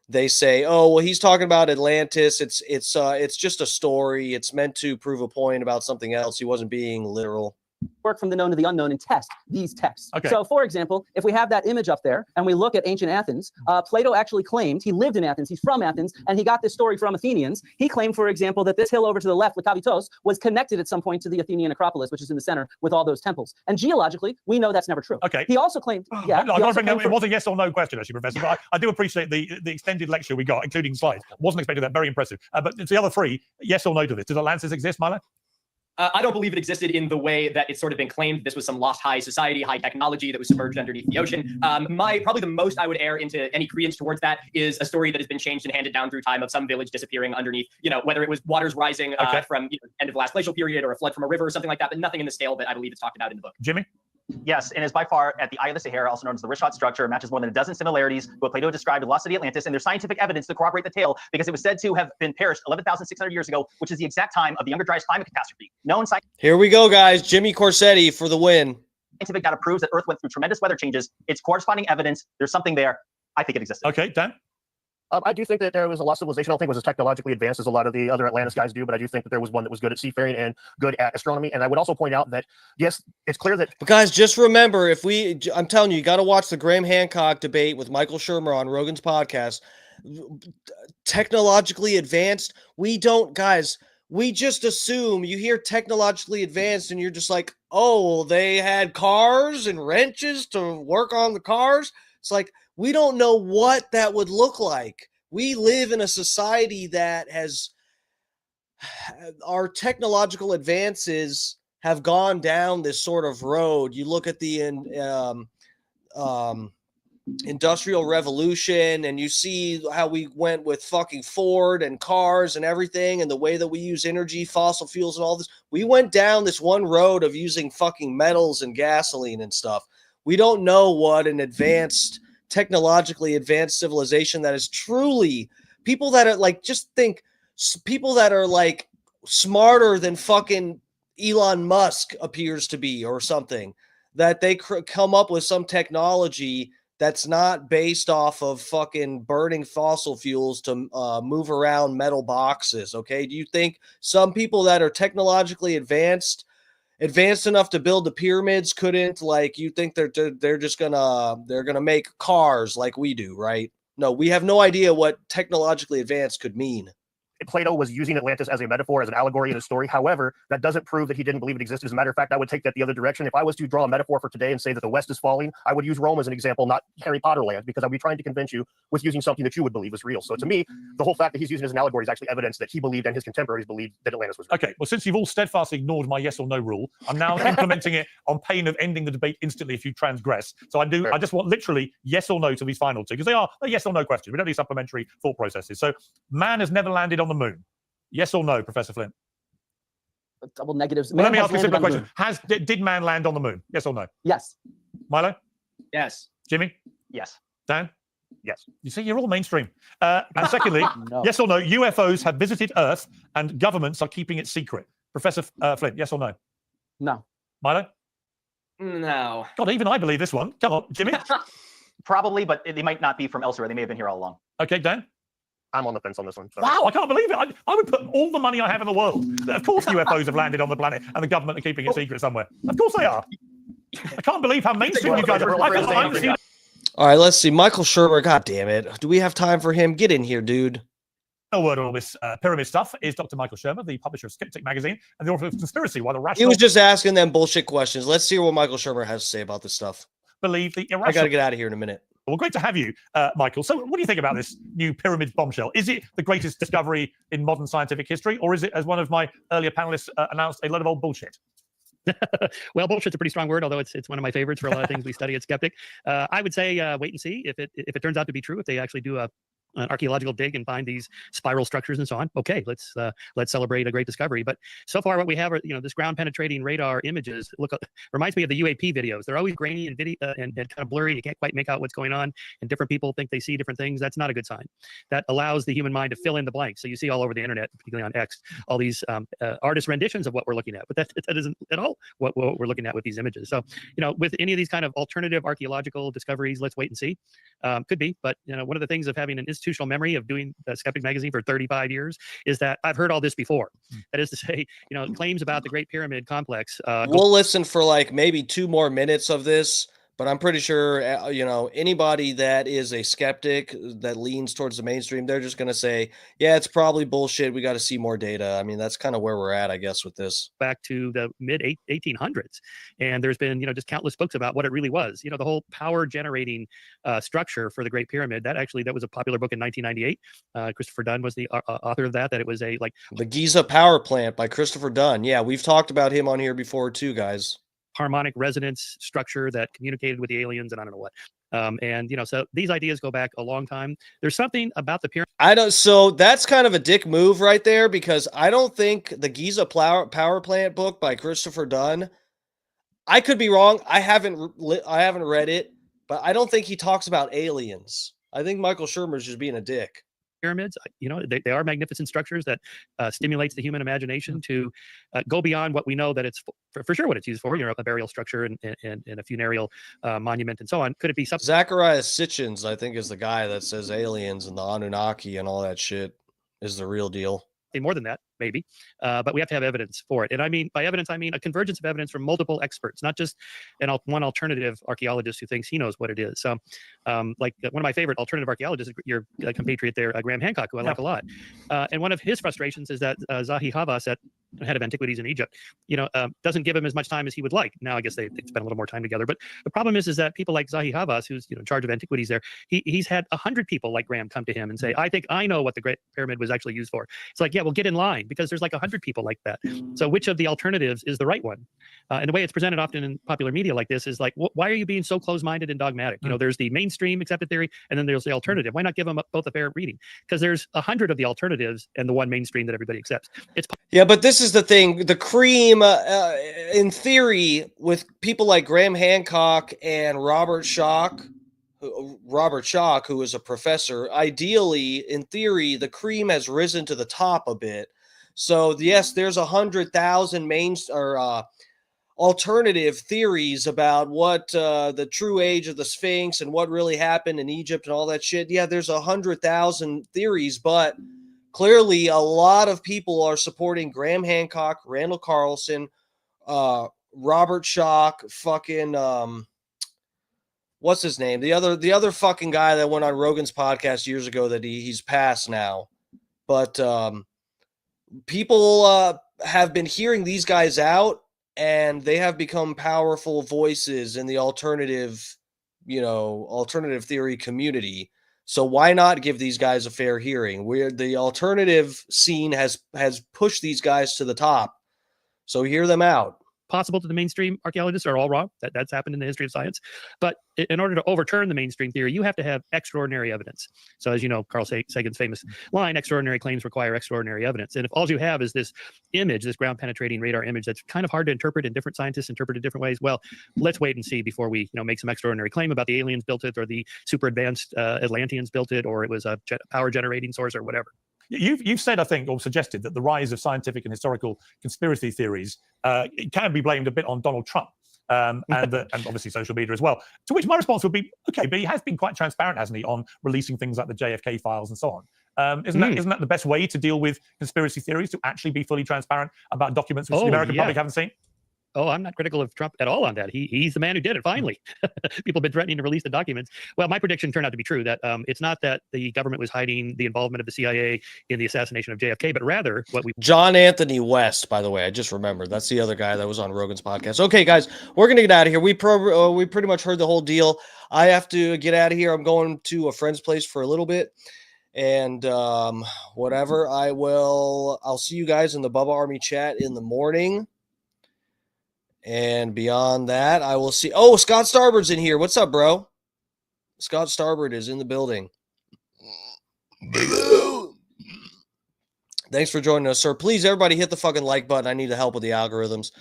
[SPEAKER 2] They say, "Oh, well, he's talking about Atlantis. It's just a story. It's meant to prove a point about something else. He wasn't being literal."
[SPEAKER 6] Work from the known to the unknown and test these texts.
[SPEAKER 9] Okay.
[SPEAKER 6] So, for example, if we have that image up there and we look at ancient Athens, Plato actually claimed he lived in Athens. He's from Athens, and he got this story from Athenians. He claimed, for example, that this hill over to the left, Lakavitos, was connected at some point to the Athenian Acropolis, which is in the center with all those temples. And geologically, we know that's never true.
[SPEAKER 9] Okay.
[SPEAKER 6] He also claimed, yeah.
[SPEAKER 9] No, it was a yes or no question, actually, Professor. But I do appreciate the extended lecture we got, including slides. Wasn't expecting that. Very impressive. But it's the other three, yes or no to this. Does Atlantis exist, Milo?
[SPEAKER 11] I don't believe it existed in the way that it's sort of been claimed. This was some lost high society, high technology that was submerged underneath the ocean. Probably the most I would err into any credence towards that is a story that has been changed and handed down through time of some village disappearing underneath, whether it was waters rising from end of the last glacial period or a flood from a river or something like that, but nothing in the scale that I believe is talked about in the book.
[SPEAKER 9] Jimmy?
[SPEAKER 8] Yes, and is by far at the eye of the Sahara, also known as the Rishot structure, matches more than a dozen similarities to what Plato described as the lost city Atlantis, and there's scientific evidence to corroborate the tale because it was said to have been perished 11,600 years ago, which is the exact time of the Younger Dryas climate catastrophe. Known
[SPEAKER 2] Here we go, guys. Jimmy Corsetti for the win.
[SPEAKER 8] Scientific data proves that Earth went through tremendous weather changes. It's corresponding evidence. There's something there. I think it existed.
[SPEAKER 9] Okay, Dan?
[SPEAKER 7] I do think that there was a lost civilization. I don't think it was as technologically advanced as a lot of the other Atlantis guys do, but I do think that there was one that was good at seafaring and good at astronomy. And I would also point out that, yes, it's clear that...
[SPEAKER 2] But guys, just remember, I'm telling you got to watch the Graham Hancock debate with Michael Shermer on Rogan's podcast. Technologically advanced, we just assume you hear technologically advanced and you're just like, oh, they had cars and wrenches to work on the cars. It's like, we don't know what that would look like. We live in a society that our technological advances have gone down this sort of road. You look at the Industrial Revolution and you see how we went with fucking Ford and cars and everything and the way that we use energy, fossil fuels and all this. We went down this one road of using fucking metals and gasoline and stuff. We don't know what an technologically advanced civilization that is truly people that are like, just think people that are like smarter than fucking Elon Musk appears to be or something, that they come up with some technology that's not based off of fucking burning fossil fuels to move around metal boxes. Okay. Do you think some people that are technologically advanced enough to build the pyramids couldn't, like, you think they're just gonna make cars like we do, right? No, we have no idea what technologically advanced could mean.
[SPEAKER 7] Plato was using Atlantis as a metaphor, as an allegory in a story. However, that doesn't prove that he didn't believe it existed. As a matter of fact, I would take that the other direction. If I was to draw a metaphor for today and say that the West is falling, I would use Rome as an example, not Harry Potter land, because I'd be trying to convince you with using something that you would believe is real. So to me, the whole fact that he's using it as an allegory is actually evidence that he believed and his contemporaries believed that Atlantis was real.
[SPEAKER 9] Okay, well, since you've all steadfastly ignored my yes or no rule, I'm now implementing it on pain of ending the debate instantly if you transgress. So I just want literally yes or no to these final two, because they are a yes or no question. We don't need supplementary thought processes. So man has never landed on the moon. Yes or no, Professor Flint?
[SPEAKER 6] Double negatives.
[SPEAKER 9] Well, let me ask you a simple question. Did man land on the moon? Yes or no?
[SPEAKER 6] Yes.
[SPEAKER 9] Milo?
[SPEAKER 11] Yes.
[SPEAKER 9] Jimmy?
[SPEAKER 8] Yes.
[SPEAKER 9] Dan?
[SPEAKER 7] Yes.
[SPEAKER 9] You see, you're all mainstream. And secondly,
[SPEAKER 6] No.
[SPEAKER 9] yes or no, UFOs have visited Earth and governments are keeping it secret. Professor Flint, yes or no?
[SPEAKER 6] No.
[SPEAKER 9] Milo?
[SPEAKER 11] No.
[SPEAKER 9] God, even I believe this one. Come on, Jimmy?
[SPEAKER 8] Probably, but they might not be from elsewhere. They may have been here all along.
[SPEAKER 9] Okay, Dan?
[SPEAKER 7] I'm on the fence on this one. Sorry.
[SPEAKER 9] Wow, I can't believe it. I would put all the money I have in the world. Of course UFOs have landed on the planet and the government are keeping it secret somewhere. Of course they are. I can't believe how mainstream you guys are.
[SPEAKER 2] All right, let's see. Michael Shermer, god damn it. Do we have time for him? Get in here, dude.
[SPEAKER 9] No word on all this pyramid stuff is Dr. Michael Shermer, the publisher of Skeptic magazine and the author of Conspiracy, Why the
[SPEAKER 2] He
[SPEAKER 9] Rational
[SPEAKER 2] was just asking them bullshit questions. Let's see what Michael Shermer has to say about this stuff.
[SPEAKER 9] Believe the irrational.
[SPEAKER 2] I got to get out of here in a minute.
[SPEAKER 9] Well, great to have you, Michael. So what do you think about this new pyramid bombshell? Is it the greatest discovery in modern scientific history, or is it, as one of my earlier panelists announced, a load of old bullshit?
[SPEAKER 12] Well, bullshit's a pretty strong word, although it's one of my favorites for a lot of things we study at Skeptic. I would say wait and see if it turns out to be true, if they actually do an archaeological dig and find these spiral structures and so on. Okay, let's celebrate a great discovery. But so far, what we have are this ground penetrating radar images. Reminds me of the UAP videos. They're always grainy and and kind of blurry. You can't quite make out what's going on, and different people think they see different things. That's not a good sign. That allows the human mind to fill in the blanks. So you see all over the internet, particularly on X, all these artist renditions of what we're looking at. But that isn't at all what we're looking at with these images. So with any of these kind of alternative archaeological discoveries, let's wait and see. Could be, but one of the things of having an institutional memory of doing Skeptic magazine for 35 years is that I've heard all this before. That is to say, claims about the Great Pyramid complex.
[SPEAKER 2] We'll listen for like maybe 2 more minutes of this, but I'm pretty sure, anybody that is a skeptic that leans towards the mainstream, they're just going to say, yeah, it's probably bullshit. We got to see more data. I mean, that's kind of where we're at, I guess, with this.
[SPEAKER 12] Back to the mid 1800s. And there's been, just countless books about what it really was. The whole power generating structure for the Great Pyramid, that was a popular book in 1998. Christopher Dunn was the author of that it was
[SPEAKER 2] The Giza Power Plant by Christopher Dunn. Yeah, we've talked about him on here before too, guys.
[SPEAKER 12] Harmonic resonance structure that communicated with the aliens and I don't know what. So these ideas go back a long time. There's something about the pyramid.
[SPEAKER 2] So that's kind of a dick move right there, because I don't think the Giza Power Plant book by Christopher Dunn, I could be wrong. I haven't read it, but I don't think he talks about aliens. I think Michael Shermer's just being a dick.
[SPEAKER 12] Pyramids, they are magnificent structures that stimulates the human imagination to go beyond what we know that it's for sure what it's used for, a burial structure and a funereal monument and so on. Could it be something?
[SPEAKER 2] Zacharias Sitchins, I think, is the guy that says aliens and the Anunnaki and all that shit is the real deal.
[SPEAKER 12] More than that, maybe, but we have to have evidence for it. And I mean, by evidence, I mean a convergence of evidence from multiple experts, not just one alternative archaeologist who thinks he knows what it is. So, like one of my favorite alternative archaeologists, your compatriot there, Graham Hancock, who I like a lot. And one of his frustrations is that Zahi Hawass, head of antiquities in Egypt, doesn't give him as much time as he would like. Now, I guess they spend a little more time together. But the problem is that people like Zahi Hawass, who's in charge of antiquities there, he's had 100 people like Graham come to him and say, I think I know what the Great Pyramid was actually used for. It's like, yeah, well, get in line, because there's like 100 people like that. So which of the alternatives is the right one? And the way it's presented often in popular media like this is like, why are you being so close-minded and dogmatic? There's the mainstream accepted theory, and then there's the alternative. Why not give them both a fair reading? Because there's 100 of the alternatives and the one mainstream that everybody accepts.
[SPEAKER 2] Yeah, but this is the thing. The cream, in theory, with people like Graham Hancock and Robert Schock, who is a professor, ideally, in theory, the cream has risen to the top a bit. So yes, there's 100,000 alternative theories about what the true age of the Sphinx and what really happened in Egypt and all that shit. Yeah, there's 100,000 theories, but clearly a lot of people are supporting Graham Hancock, Randall Carlson, Robert Schoch, fucking what's his name? The other fucking guy that went on Rogan's podcast years ago that he's passed now. But people have been hearing these guys out, and they have become powerful voices in the alternative theory community. So why not give these guys a fair hearing? Where the alternative scene has pushed these guys to the top. So hear them out.
[SPEAKER 12] Possible to the mainstream archaeologists are all wrong. That's happened in the history of science. But in order to overturn the mainstream theory, you have to have extraordinary evidence. So as you know, Carl Sagan's famous line, extraordinary claims require extraordinary evidence. And if all you have is this image, this ground penetrating radar image that's kind of hard to interpret and different scientists interpret it different ways, well, let's wait and see before we make some extraordinary claim about the aliens built it or the super advanced Atlanteans built it or it was a power generating source or whatever.
[SPEAKER 9] You've said, I think, or suggested that the rise of scientific and historical conspiracy theories it can be blamed a bit on Donald Trump and obviously social media as well. To which my response would be, okay, but he has been quite transparent, hasn't he, on releasing things like the JFK files and so on. Isn't that the best way to deal with conspiracy theories, to actually be fully transparent about documents which the American public haven't seen?
[SPEAKER 12] Oh, I'm not critical of Trump at all on that. He's the man who did it, finally. People have been threatening to release the documents. Well, my prediction turned out to be true, that it's not that the government was hiding the involvement of the CIA in the assassination of JFK, but rather what we...
[SPEAKER 2] John Anthony West, by the way, I just remembered. That's the other guy that was on Rogan's podcast. Okay, guys, we're going to get out of here. We pretty much heard the whole deal. I have to get out of here. I'm going to a friend's place for a little bit. And whatever, I'll see you guys in the Bubba Army chat in the morning. And beyond that, I will see. Oh, Scott Starboard's in here. What's up, bro? Scott Starboard is in the building. Thanks for joining us, sir. Please, everybody, hit the fucking like button. I need the help with the algorithms.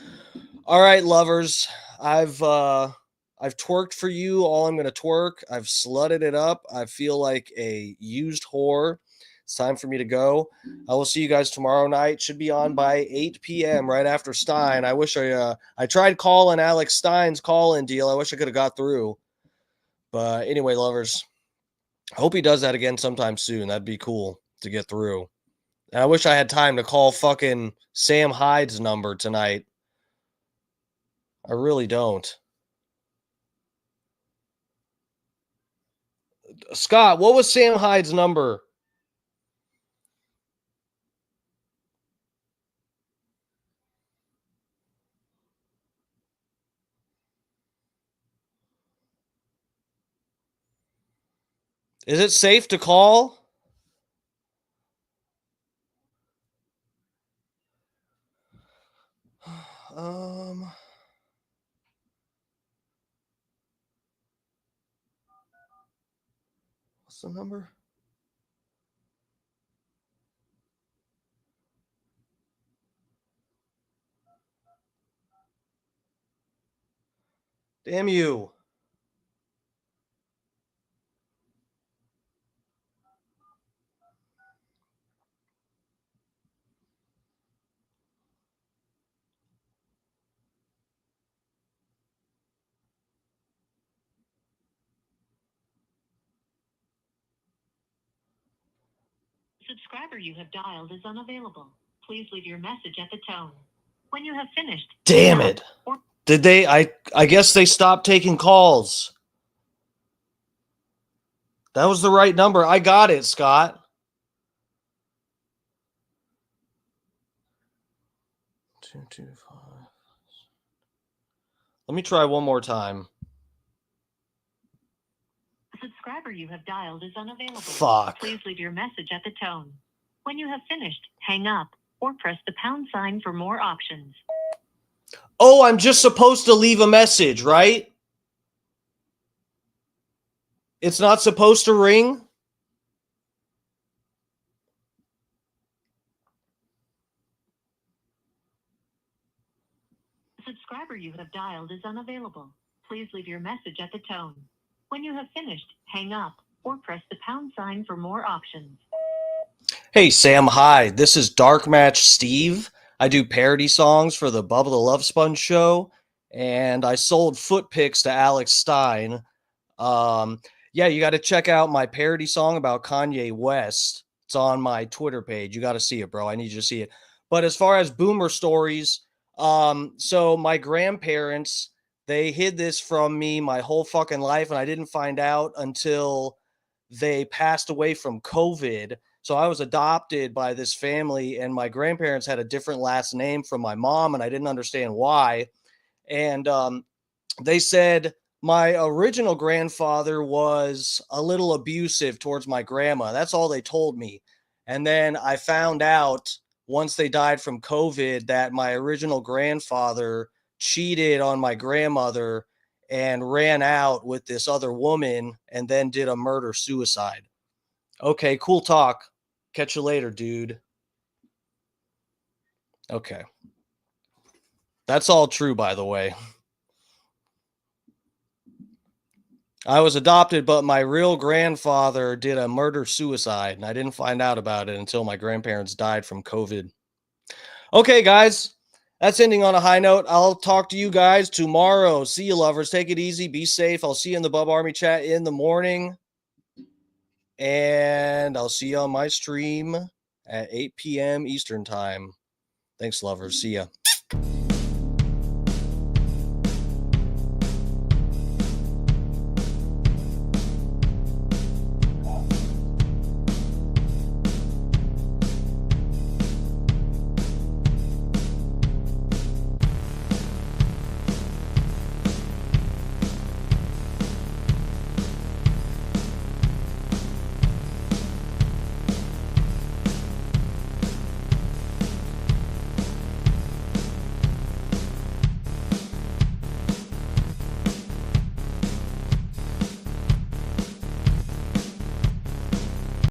[SPEAKER 2] All right, lovers. I've twerked for you. All I'm gonna twerk. I've slutted it up. I feel like a used whore. It's time for me to go. I will see you guys tomorrow night. Should be on by 8 p.m. right after Stein. I wish I tried calling Alex Stein's call-in deal. I wish I could have got through. But anyway, lovers, I hope he does that again sometime soon. That'd be cool to get through. And I wish I had time to call fucking Sam Hyde's number tonight. I really don't. Scott, what was Sam Hyde's number? Is it safe to call? What's the number? Damn you.
[SPEAKER 13] Subscriber you have dialed is unavailable. Please leave your message at the tone. When you have finished...
[SPEAKER 2] Damn it. Did they? I guess they stopped taking calls. That was the right number. I got it, Scott. 225. Let me try one more time.
[SPEAKER 13] The subscriber you have dialed is unavailable.
[SPEAKER 2] Fuck.
[SPEAKER 13] Please leave your message at the tone. When you have finished, hang up or press the pound sign for more options.
[SPEAKER 2] Oh, I'm just supposed to leave a message, right? It's not supposed to ring?
[SPEAKER 13] The subscriber you have dialed is unavailable. Please leave your message at the tone. When you have finished, hang up or press the pound sign for more options.
[SPEAKER 2] Hey, Sam. Hi. This is Dark Match Steve. I do parody songs for the Bubba the Love Sponge show, and I sold foot pics to Alex Stein. Yeah, you got to check out my parody song about Kanye West. It's on my Twitter page. You got to see it, bro. I need you to see it. But as far as boomer stories, so my grandparents, they hid this from me my whole fucking life, and I didn't find out until they passed away from COVID. So I was adopted by this family, and my grandparents had a different last name from my mom, and I didn't understand why. And they said my original grandfather was a little abusive towards my grandma. That's all they told me. And then I found out once they died from COVID that my original grandfather cheated on my grandmother and ran out with this other woman and then did a murder suicide. Okay, cool talk. Catch you later, dude. Okay. That's all true, by the way. I was adopted, but my real grandfather did a murder suicide, and I didn't find out about it until my grandparents died from COVID. Okay, guys, that's ending on a high note. I'll talk to you guys tomorrow. See you, lovers. Take it easy. Be safe. I'll see you in the Bub Army chat in the morning, and I'll see you on my stream at 8 p.m. Eastern time. Thanks, lovers. See ya.